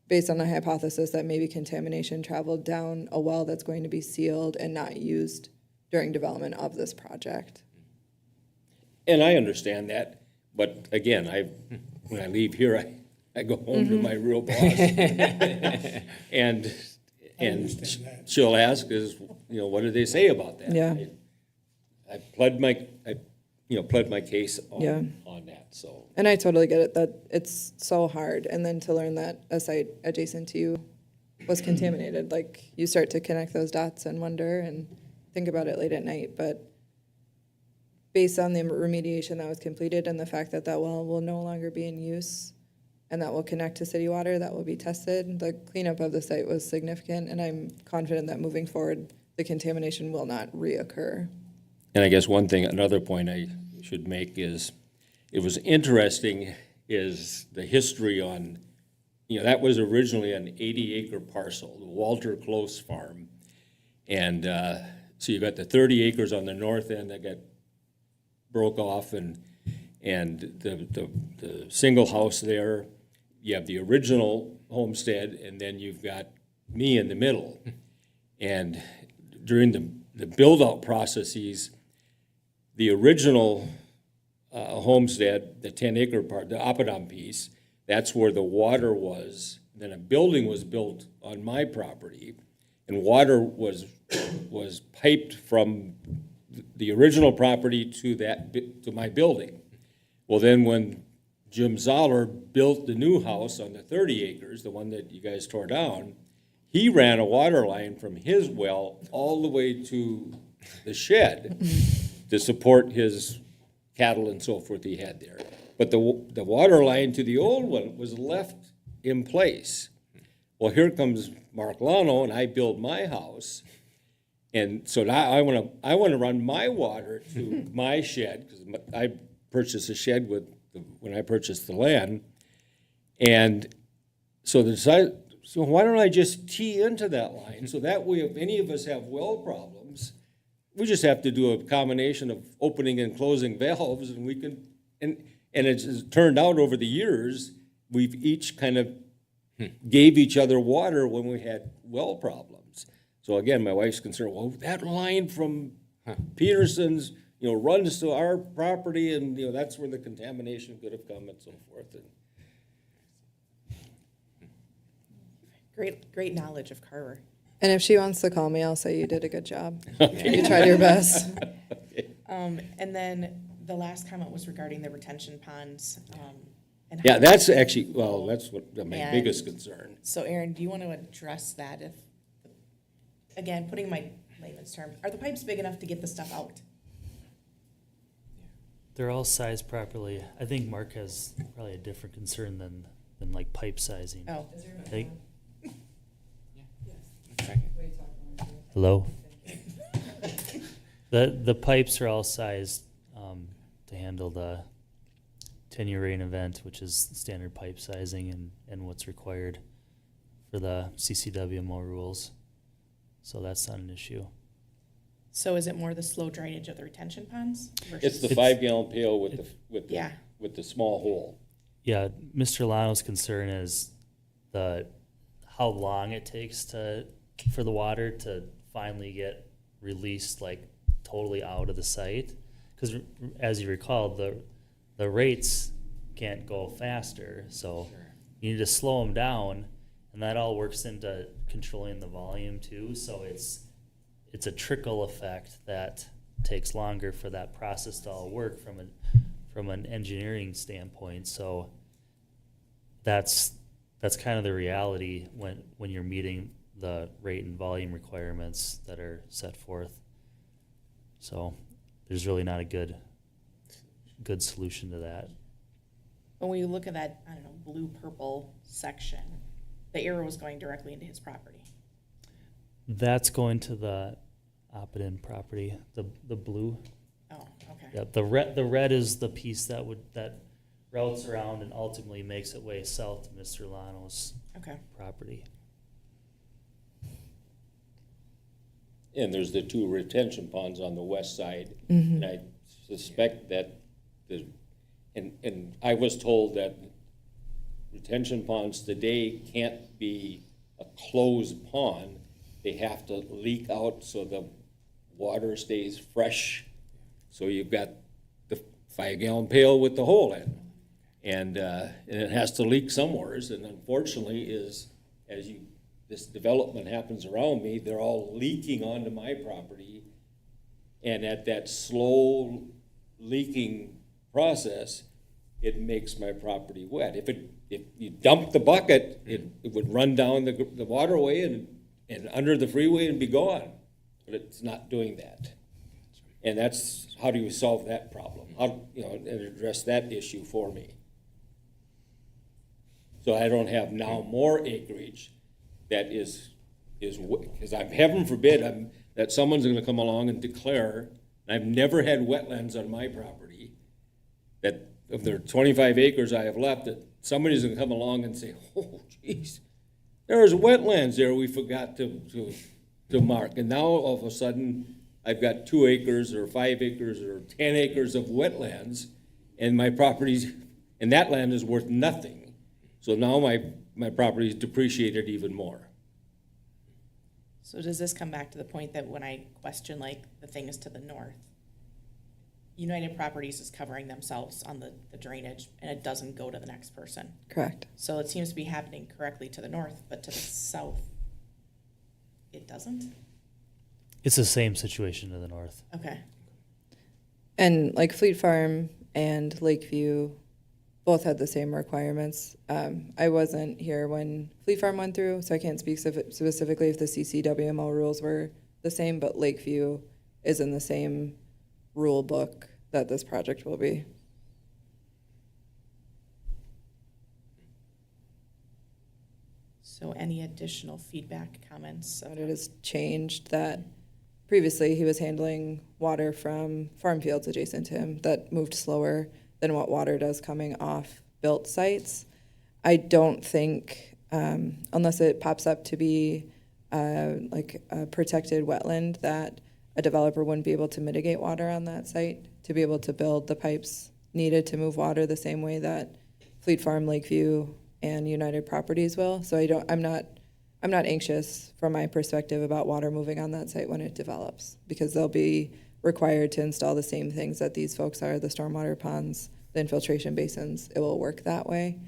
based on the hypothesis that maybe contamination traveled down a well that's going to be sealed and not used during development of this project. And I understand that, but again, when I leave here, I go home to my real boss. And understand that. she'll ask what did they say about that? Yeah. I pled my case Yeah. on that, so. And I totally get it, that it's so hard, and then to learn that a site adjacent to you was contaminated, like, you start to connect those dots and wonder and think about it late at night, but based on the remediation that was completed and the fact that that well will no longer be in use and that will connect to city water, that will be tested, the cleanup of the site was significant, and I'm confident that moving forward, the contamination will not reoccur. And I guess another point I should make is, it was interesting is the history on, that was originally an 80-acre parcel, the Walter Close Farm. And so you got the 30 acres on the north end that got broke off, and the single house there, you have the original homestead, and then you've got me in the middle. And during the build-out processes, the original homestead, the 10-acre part, the Appadam piece, that's where the water was. Then a building was built on my property, and water was piped from the original property to my building. Well, then when Jim Zoller built the new house on the 30 acres, the one that you guys tore down, he ran a water line from his well all the way to the shed to support his cattle and so forth he had there. But the water line to the old one was left in place. Well, here comes Mark Lano, and I build my house, and so now I want to run my water to my shed, because I purchased a shed when I purchased the land, and so So why don't I just tee into that line, so that way if any of us have well problems, we just have to do a combination of opening and closing valves, and we can, and it's turned out over the years, we've each kind of gave each other water when we had well problems. So again, my wife's concerned, well, that line from Peterson's, runs to our property, and, that's where the contamination could have come and so forth. And Great knowledge of Carver. And if she wants to call me, I'll say you did a good job. You tried your best. And then the last comment was regarding the retention ponds. And yeah, how- that's actually, well, that's what my And- biggest concern. So Erin, do you want to address that? If, again, putting my layman's terms, are the pipes big enough to get the stuff out? They're all sized properly. I think Mark has probably a different concern than like pipe sizing. Oh, They- Hello? The pipes are all sized to handle the 10-year rain event, which is standard pipe sizing and what's required for the CCWMO rules. So that's not an issue. so is it more the slow drainage of the retention ponds? It's the It's- 5-gallon pail with Yeah. with the small hole. Yeah, Mr. Lano's concern is how long it takes for the water to finally get released, like totally out of the site. Because as you recall, the rates can't go faster, so you need to slow them down, and that all works into controlling the volume too. So it's a trickle effect that takes longer for that process to all work from an engineering standpoint. So that's kind of the reality when you're meeting the rate and volume requirements that are set forth. So there's really not a good solution to that. When we look at that, I don't know, blue-purple section, the arrow is going directly into his property. That's going to the Oppidan property, the blue. Oh, okay. Yeah, the red is the piece that routes around and ultimately makes its way south to Mr. Lano's Okay. property. And there's the 2 retention ponds on the west side. And I suspect that and I was told that retention ponds today can't be a closed pond. They have to leak out so the water stays fresh. So you've got the 5-gallon pail with the hole in. And it has to leak somewheres, and unfortunately this development happens around me, they're all leaking onto my property. And at that slow leaking process, it makes my property wet. If you dump the bucket, it would run down the waterway and under the freeway and be gone. But it's not doing that. And that's, how do you solve that problem? And address that issue for me. So I don't have now more acreage that is, because heaven forbid, that someone's gonna come along and declare, and I've never had wetlands on my property, that of the 25 acres I have left, that somebody's gonna come along and say, oh, geez, there's wetlands there we forgot to mark. And now all of a sudden, I've got 2 acres or 5 acres or 10 acres of wetlands, and my property's, and that land is worth nothing. So now my property is depreciated even more. So does this come back to the point that when I question, like, the things to the north, United Properties is covering themselves on the drainage, and it doesn't go to the next person? Correct. So it seems to be happening correctly to the north, but to the south, it doesn't? It's the same situation to the north. Okay. And like Fleet Farm and Lakeview both had the same requirements. I wasn't here when Fleet Farm went through, so I can't speak specifically if the CCWMO rules were the same, but Lakeview is in the same rule book that this project will be. So any additional feedback, comments? But it has changed that previously he was handling water from farm fields adjacent to him that moved slower than what water does coming off built sites. I don't think unless it pops up to be like a protected wetland, that a developer wouldn't be able to mitigate water on that site to be able to build the pipes needed to move water the same way that Fleet Farm, Lakeview, and United Properties will. So I'm not anxious from my perspective about water moving on that site when it develops, because they'll be required to install the same things that these folks are, the stormwater ponds, the infiltration basins. It will work that way.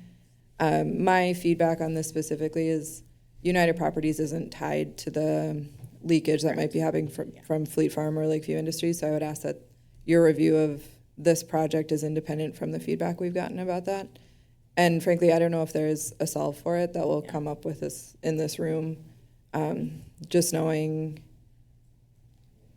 My feedback on this specifically is United Properties isn't tied to the leakage that might be happening from Fleet Farm or Lakeview Industries. So I would ask that your review of this project is independent from the feedback we've gotten about that. And frankly, I don't know if there's a solve for it that will come up with this in this room. Just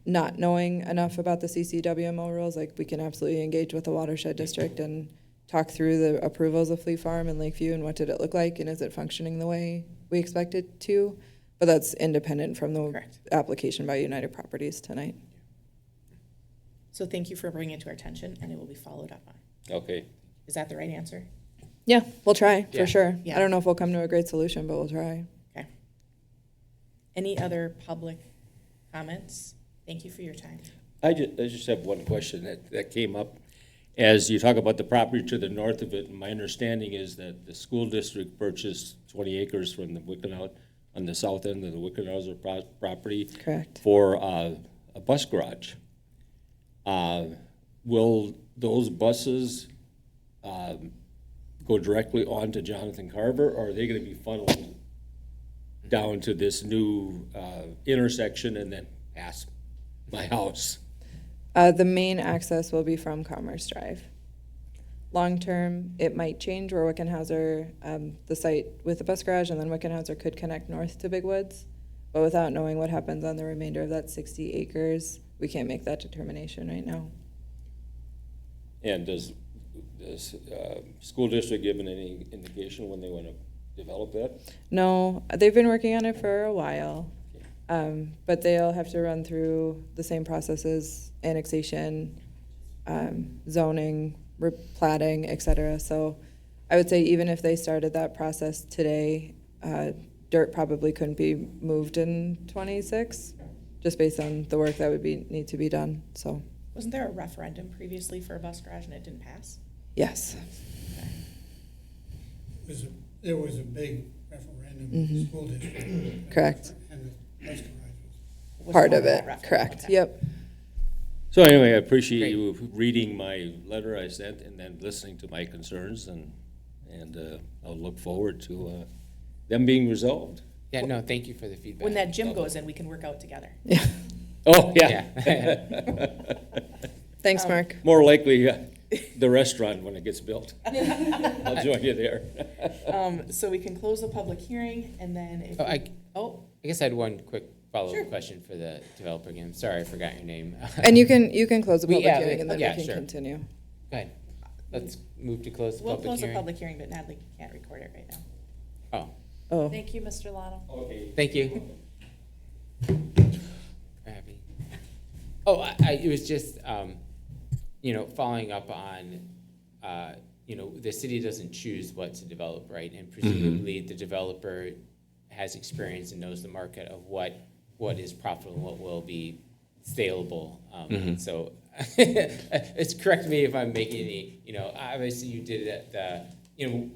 not knowing enough about the CCWMO rules, like we can absolutely engage with the watershed district and talk through the approvals of Fleet Farm and Lakeview and what did it look like and is it functioning the way we expect it to? But that's independent from the application by United Properties tonight. So thank you for bringing it to our attention, and it will be followed up on. Okay. Is that the right answer? Yeah, we'll try Yeah. for sure. Yeah. I don't know if we'll come to a great solution, but we'll try. Okay. Any other public comments? Thank you for your time. I just have one question that came up. As you talk about the property to the north of it, my understanding is that the school district purchased 20 acres from the Wickenhouse, on the south end of the Wickenhauser property. Correct. For a bus garage. Will those buses go directly on to Jonathan Carver, or are they gonna be funneled down to this new intersection and then past my house? The main access will be from Commerce Drive. Long-term, it might change where Wickenhauser, the site with the bus garage, and then Wickenhauser could connect north to Big Woods. But without knowing what happens on the remainder of that 60 acres, we can't make that determination right now. And does school district give any indication when they want to develop that? No, they've been working on it for a while, but they'll have to run through the same processes, annexation, zoning, replatting, et cetera. So I would say even if they started that process today, dirt probably couldn't be moved in 26, just based on the work that would need to be done, so. Wasn't there a referendum previously for a bus garage and it didn't pass? Yes. There was a big referendum in the school district. Correct. And the bus garage Was Part of it, that referendum? correct, Okay. yep. So anyway, I appreciate Great. you reading my letter I sent and then listening to my concerns, and I'll look forward to them being resolved. Yeah, no, thank you for the feedback. When that gym goes in, we can work out together. Yeah. Oh, yeah. Yeah. Thanks, Mark. More likely, the restaurant when it gets built. I'll join you there. So we can close the public hearing, and then if. Oh, Oh, I guess I had one quick follow-up Sure. question for the developer again. Sorry, I forgot your name. And you can close the We- public yeah, hearing and then we yeah, can sure. continue. Go ahead. Let's move to close the we'll public close the hearing. public hearing, but Natalie can't record it right now. Oh, Oh, Thank you, Mr. Lotto. Okay. thank you. Abby. Oh, it was just, following up on, the city doesn't choose what to develop, right? And presumably the developer has experience and knows the market of what is profitable and what will be saleable. So it's correct me if I'm making any, obviously you did it at the,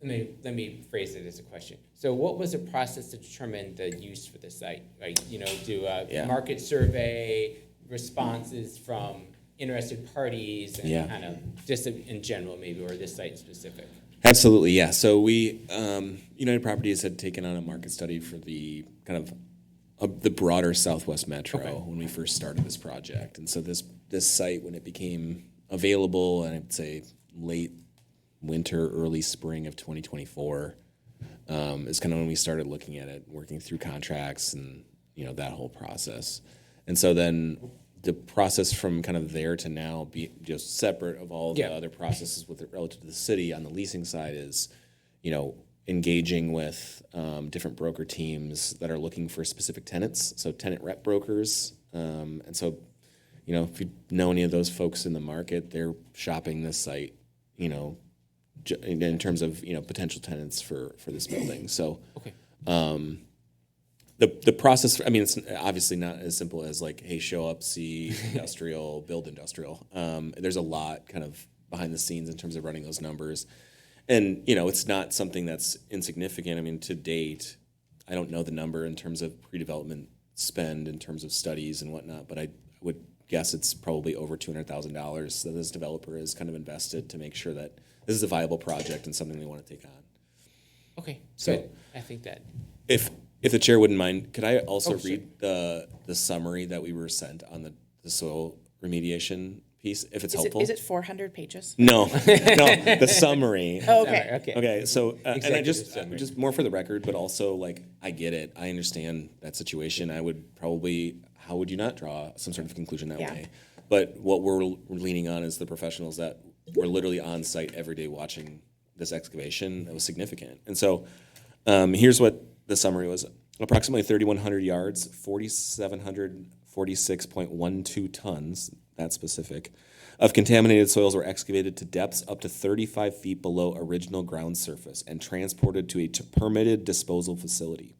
let me phrase it as a question. So what was the process to determine the use for the site? Like, do a market survey, responses from interested parties, and Yeah. kind of just in general maybe, or this site specific? Absolutely, yeah. So we, United Properties had taken on a market study for the kind of the broader Southwest Metro Okay. when we first started this project. And so this site, when it became available, and I'd say late winter, early spring of 2024, is kind of when we started looking at it, working through contracts and, that whole process. And so then the process from kind of there to now be just separate of all the Yeah. other processes with it relative to the city on the leasing side is, engaging with different broker teams that are looking for specific tenants, so tenant rep brokers. And so, if you know any of those folks in the market, they're shopping this site, in terms of, potential tenants for this building. So, Okay. the process, I mean, it's obviously not as simple as like, hey, show up, see industrial, build industrial. There's a lot kind of behind the scenes in terms of running those numbers. And, it's not something that's insignificant. I mean, to date, I don't know the number in terms of pre-development spend in terms of studies and whatnot, but I would guess it's probably over $200,000 that this developer has kind of invested to make sure that this is a viable project and something they want to take on. Okay, So- good. I think that, If the chair wouldn't mind, could I also Oh, sure. read the summary that we were sent on the soil remediation piece, if it's Is it, helpful? is it 400 pages? No, no, the summary. Oh, okay. okay. Okay, so, and I Executive summary. just more for the record, but also like, I get it. I understand that situation. I would probably, how would you not draw some sort of conclusion that Yeah. way? But what we're leaning on is the professionals that were literally on site every day watching this excavation. That was significant. And so, here's what the summary was. Approximately 3,100 yards, 4,746.12 tons, that's specific, of contaminated soils were excavated to depths up to 35 feet below original ground surface and transported to a permitted disposal facility.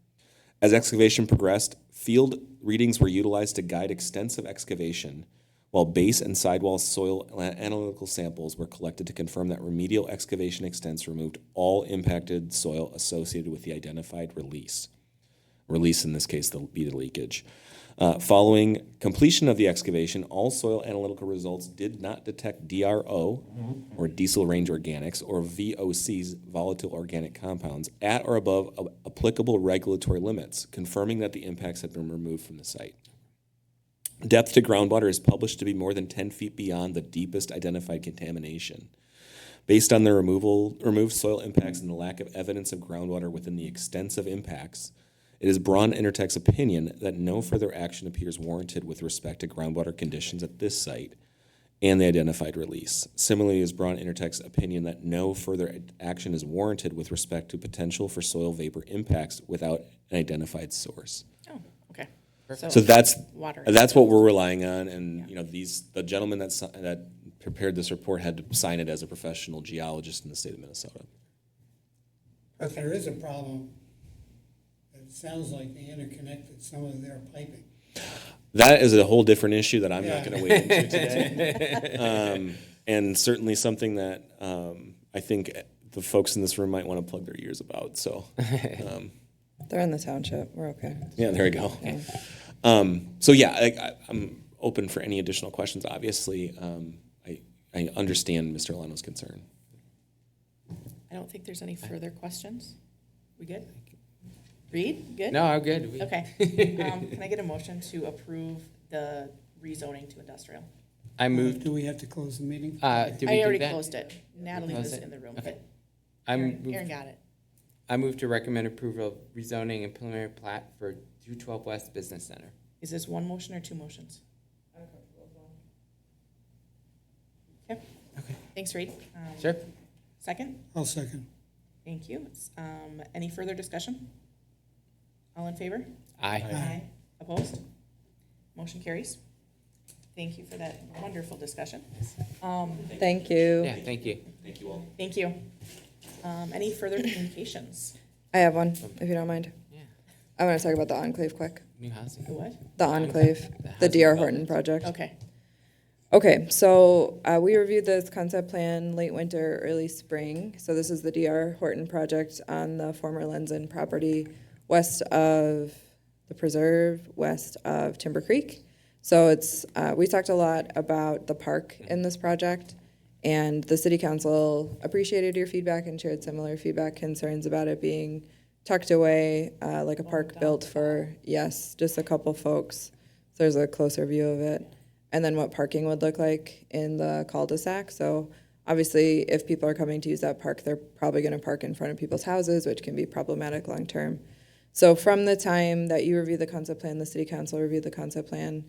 As excavation progressed, field readings were utilized to guide extensive excavation, while base and sidewall soil analytical samples were collected to confirm that remedial excavation extents removed all impacted soil associated with the identified release. Release, in this case, be the leakage. Following completion of the excavation, all soil analytical results did not detect DRO, or diesel range organics, or VOCs, volatile organic compounds, at or above applicable regulatory limits, confirming that the impacts had been removed from the site. Depth to groundwater is published to be more than 10 feet beyond the deepest identified contamination. Based on the removed soil impacts and the lack of evidence of groundwater within the extensive impacts, it is Braun Intertech's opinion that no further action appears warranted with respect to groundwater conditions at this site and the identified release. Similarly, it is Braun Intertech's opinion that no further action is warranted with respect to potential for soil vapor impacts without an identified source. Oh, okay. So that's water. what we're relying on, and the gentleman that prepared this report had to sign it as a professional geologist in the state of Minnesota. But there is a problem. It sounds like they interconnected some of their piping. That is a whole different issue that I'm not Yeah. going to wade into today, and certainly something that I think the folks in this room might want to plug their ears about. So, They're in the township. We're okay. yeah, there we go. So yeah, I'm open for any additional questions. Obviously, I understand Mr. Lano's concern. I don't think there's any further questions. We good? Reed, good? no, I'm good. Okay. Can I get a motion to approve the rezoning to industrial? I moved, Do we have to close the meeting? did we I do already that? closed it. Natalie Closed was it? in the room. Okay. but I Erin moved, got it. I moved to recommend approval of rezoning and preliminary plat for 212 West Business Center. Is this one motion or two motions? Okay. Thanks, Reed. Sure. Second? I'll second. Thank you. Any further discussion? All in favor? Aye. Opposed? Motion carries. Thank you for that wonderful discussion. Thank you. Yeah, thank you. Thank you all. Thank you. Any further communications? I have one, if you don't mind. Yeah. I want to talk about the Enclave quick. New housing. The what? The Enclave, the housing D.R. Horton project. Okay. Okay, so we reviewed this concept plan late winter, early spring. So this is the D.R. Horton project on the former Lenzen property west of the preserve, west of Timber Creek. So it's, we talked a lot about the park in this project, and the city council appreciated your feedback and shared similar feedback, concerns about it being tucked away, like a park built for, yes, just a couple folks. So there's a closer view of it. And then what parking would look like in the cul-de-sac. So obviously, if people are coming to use that park, they're probably gonna park in front of people's houses, which can be problematic long-term. So from the time that you review the concept plan, the city council reviewed the concept plan,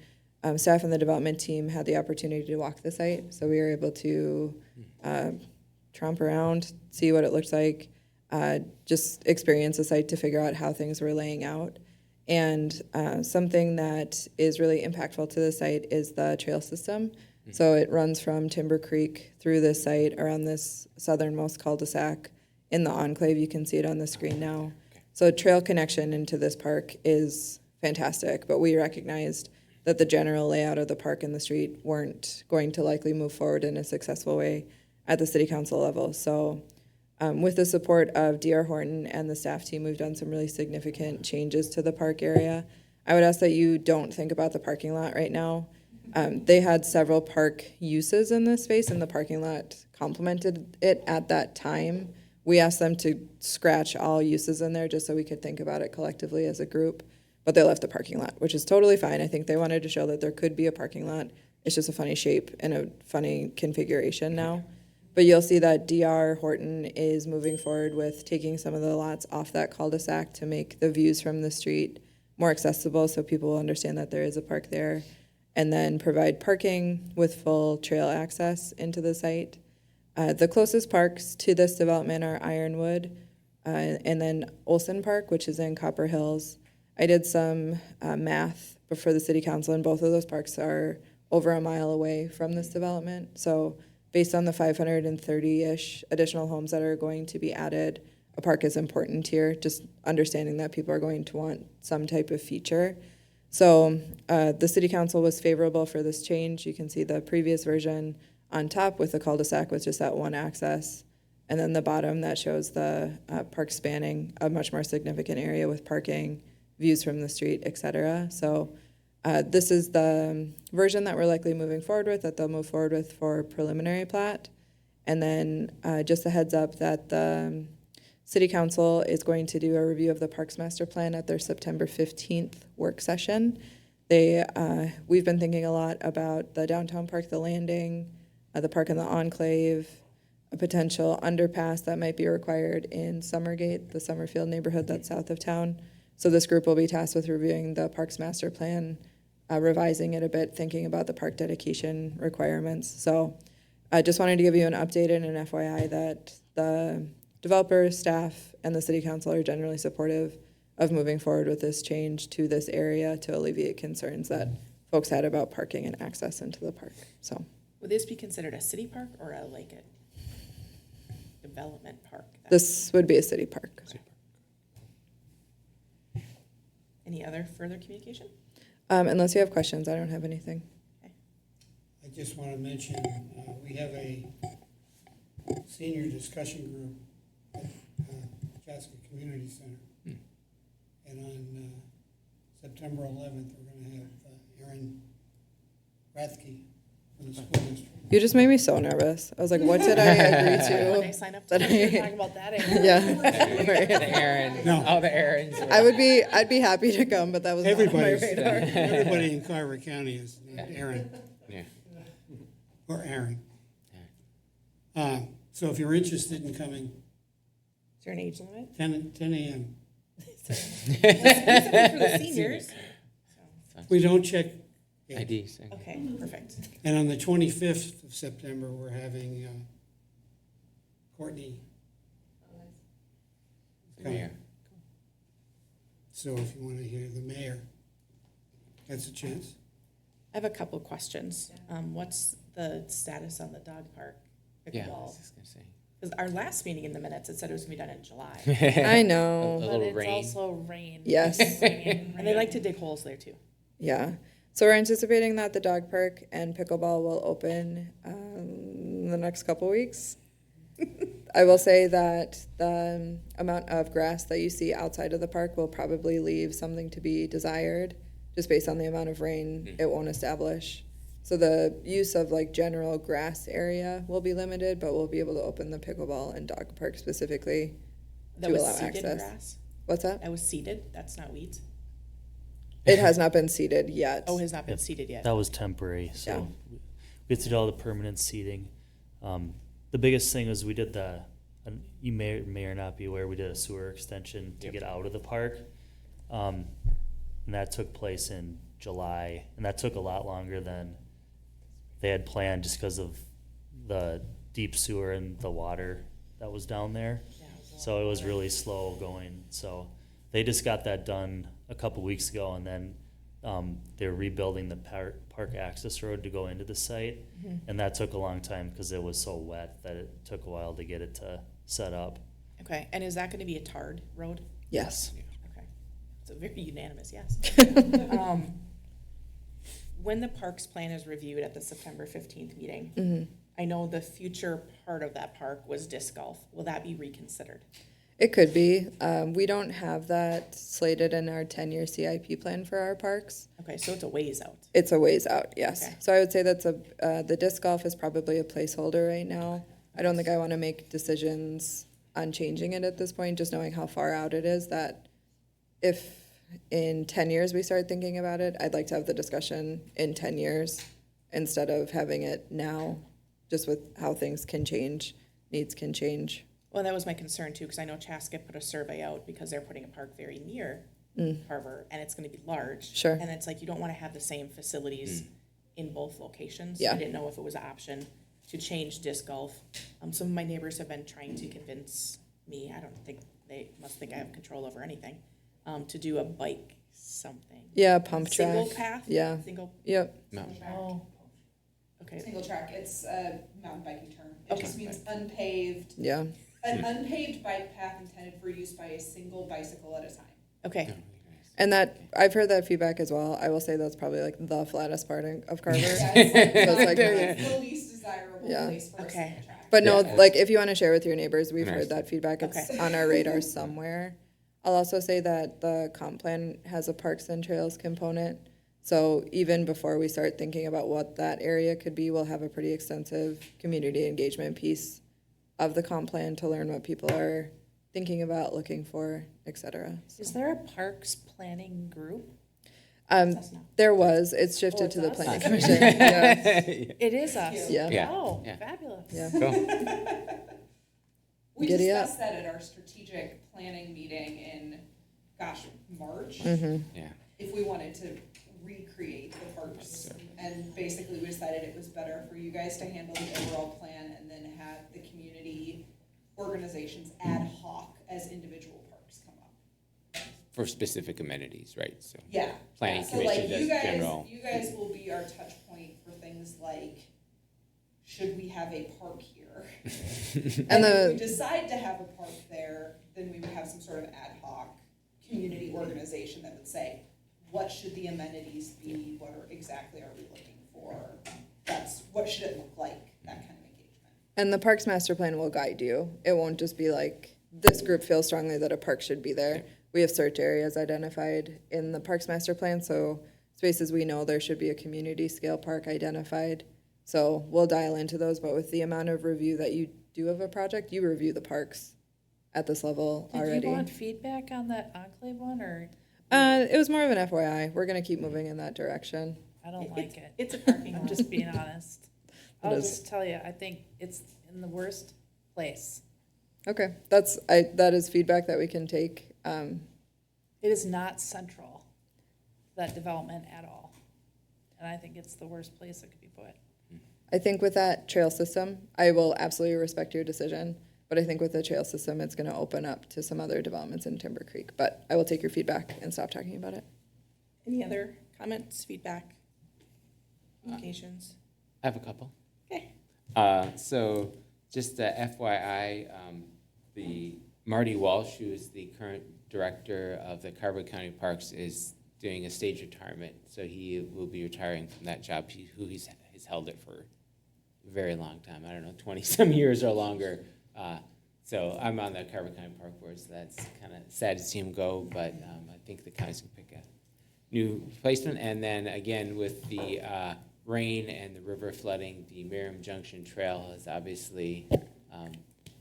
staff and the development team had the opportunity to walk the site. So we were able to tromp around, see what it looks like, just experience the site to figure out how things were laying out. And something that is really impactful to the site is the trail system. So it runs from Timber Creek through this site around this southernmost cul-de-sac in the enclave. You can see it on the screen now. So trail connection into this park is fantastic, but we recognized that the general layout of the park and the street weren't going to likely move forward in a successful way at the city council level. So with the support of DR Horton and the staff team, we've done some really significant changes to the park area. I would ask that you don't think about the parking lot right now. They had several park uses in this space, and the parking lot complemented it at that time. We asked them to scratch all uses in there just so we could think about it collectively as a group, but they left the parking lot, which is totally fine. I think they wanted to show that there could be a parking lot. It's just a funny shape and a funny configuration now. But you'll see that DR Horton is moving forward with taking some of the lots off that cul-de-sac to make the views from the street more accessible so people will understand that there is a park there, and then provide parking with full trail access into the site. The closest parks to this development are Ironwood and then Olson Park, which is in Copper Hills. I did some math before the city council, and both of those parks are over a mile away from this development. So based on the 530-ish additional homes that are going to be added, a park is important here, just understanding that people are going to want some type of feature. So the city council was favorable for this change. You can see the previous version on top with the cul-de-sac with just that one access. And then the bottom that shows the park spanning a much more significant area with parking, views from the street, et cetera. So this is the version that we're likely moving forward with, that they'll move forward with for preliminary plat. And then just a heads up that the city council is going to do a review of the Parks Master Plan at their September 15th work session. We've been thinking a lot about the downtown park, the landing, the park in the enclave, a potential underpass that might be required in Summergate, the Summerfield neighborhood that's south of town. So this group will be tasked with reviewing the Parks Master Plan, revising it a bit, thinking about the park dedication requirements. So I just wanted to give you an update and an FYI that the developers, staff, and the city council are generally supportive of moving forward with this change to this area to alleviate concerns that folks had about parking and access into the park. So Would this be considered a city park or a development park? this would be a city park. Any other further communication? Unless you have questions, I don't have anything. I just want to mention, we have a senior discussion group at Chaska Community Center. And on September 11th, we're going to have Erin from the school district. You just made me so nervous. I was like, what did I agree to? When I sign up to talk about that, Yeah. The Erin, No. all the Erins. I'd be happy to come, but that was not on my radar. Everybody in Carver County is named Erin, Yeah. or Erin. So if you're interested in coming, is there an age limit? 10 a.m. For the seniors. We don't check. IDs. Okay, perfect. And on the 25th of September, we're having Courtney. Mayor. So if you want to hear the mayor, that's a chance. I have a couple questions. What's the status on the dog park Yeah, I pickleball? was just gonna say. Because our last meeting in the minutes, it said it was gonna be done in July. I A know. But little it's rain. also rain. Yes. Rain, And they like to dig holes there too. Yeah. So we're anticipating that the dog park and pickleball will open the next couple weeks. I will say that the amount of grass that you see outside of the park will probably leave something to be desired, just based on the amount of rain it won't establish. So the use of like general grass area will be limited, but we'll be able to open the pickleball and dog park specifically That to was allow seeded access. grass? What's that? That was seeded? That's not weeds? It has not been seeded yet. Oh, it has not been seeded yet. That was temporary, Yeah. so we had to do all the permanent seating. The biggest thing was we did you may or not be aware, we did a sewer extension to get out of the park. And that took place in July, and that took a lot longer than they had planned just because of the deep sewer and the water that was down there. So it was really slow going. So they just got that done a couple weeks ago, and then they're rebuilding the park access road to go into the site. And that took a long time because it was so wet that it took a while to get it to set up. Okay, and is that gonna be a tarred road? Yes. Okay, it's a very unanimous yes. When the parks plan is reviewed at the September 15th meeting, I know the future part of that park was disc golf. Will that be reconsidered? It could be. We don't have that slated in our 10-year CIP plan for our parks. Okay, so it's a ways out. It's a ways out, yes. Okay. So I would say that's the disc golf is probably a placeholder right now. I don't think I want to make decisions on changing it at this point, just knowing how far out it is, that if in 10 years we start thinking about it, I'd like to have the discussion in 10 years instead of having it now, just with how things can change, needs can change. Well, that was my concern too, because I know Chaska put a survey out because they're putting a park very near Carver, and it's gonna be large. Sure. And it's like, you don't wanna have the same facilities in both locations. Yeah. I didn't know if it was an option to change disc golf. Some of my neighbors have been trying to convince me, I don't think, they must think I have control over anything, to do a bike something. Yeah, pump track. Single path? Yeah. Single, Yep. oh, okay. Single track, it's a mountain biking term. It Okay. just means unpaved, Yeah. an unpaved bike path intended for use by a single bicycle at a time. Okay, And that, I've heard that feedback as well. I will say that's probably like the flattest part of Carver. Yeah, it's like, So it's like- it's the least desirable Yeah. place for a Okay. single track. But no, like, if you want to share with your neighbors, we've heard Nice. that feedback. It's Okay. on our radar somewhere. I'll also say that the comp plan has a parks and trails component. So even before we start thinking about what that area could be, we'll have a pretty extensive community engagement piece of the comp plan to learn what people are thinking about, looking for, et cetera. Is there a parks planning group? That's not- There was, it's shifted it's to the us? planning commission. Yeah. It is us? Yeah. Yeah. Oh, Yeah. fabulous. Yeah. We Giddy up. discussed that at our strategic planning meeting in, March. Yeah. If we wanted to recreate the parks. And basically, we decided it was better for you guys to handle the overall plan and then have the community organizations ad hoc as individual parks come up. For specific amenities, right? So Yeah. Planning So like commission you does guys, general. you guys will be our touch point for things like, should we have a park here? And if we the, decide to have a park there, then we would have some sort of ad hoc community organization that would say, what should the amenities be? What exactly are we looking for? What should it look like? That kind of engagement. and the parks master plan will guide you. It won't just be like, this group feels strongly that a park should be there. We have search areas identified in the parks master plan, so spaces we know there should be a community scale park identified. So we'll dial into those, but with the amount of review that you do of a project, you review the parks at this level Did already. you want feedback on that Enclave one, or It was more of an FYI. We're gonna keep moving in that direction. I don't like it? It's a parking I'm lot. just being honest. I'll is. just tell you, I think it's in the worst place. Okay, that is feedback that we can take. It is not central, that development at all. And I think it's the worst place it could be put. I think with that trail system, I will absolutely respect your decision, but I think with the trail system, it's gonna open up to some other developments in Timber Creek. But I will take your feedback and stop talking about it. Any other comments, feedback, communications? I have a couple. Okay. So just FYI, the Marty Walsh, who is the current director of the Carver County Parks, is doing a staged retirement. So he will be retiring from that job. He's held it for a very long time. I don't know, 20-some years or longer. So I'm on the Carver County Park Board, so that's kind of sad to see him go. But I think the county's gonna pick a new replacement. And then again, with the rain and the river flooding, the Merriam Junction Trail has obviously,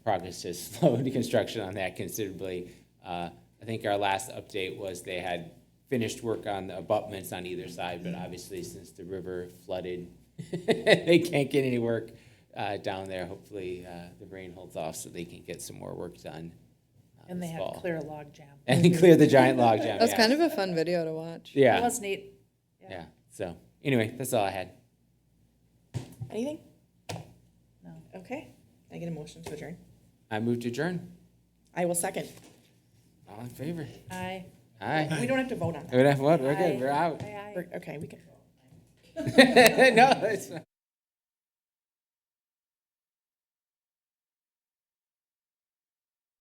progress has slowed construction on that considerably. I think our last update was they had finished work on the abutments on either side, but obviously since the river flooded, they can't get any work down there. Hopefully the rain holds off so they can get some more work done And they this had fall. to clear a log jam. And clear the giant log jam. That's yeah. kind of a fun video to watch. It Yeah, was neat. yeah. So anyway, that's all I had. Anything? No. Okay. Can I get a motion to adjourn? I move to adjourn. I will second. All in favor? I Aye. We don't have to vote on that. We're good, we're out. Okay, we can. No, it's not.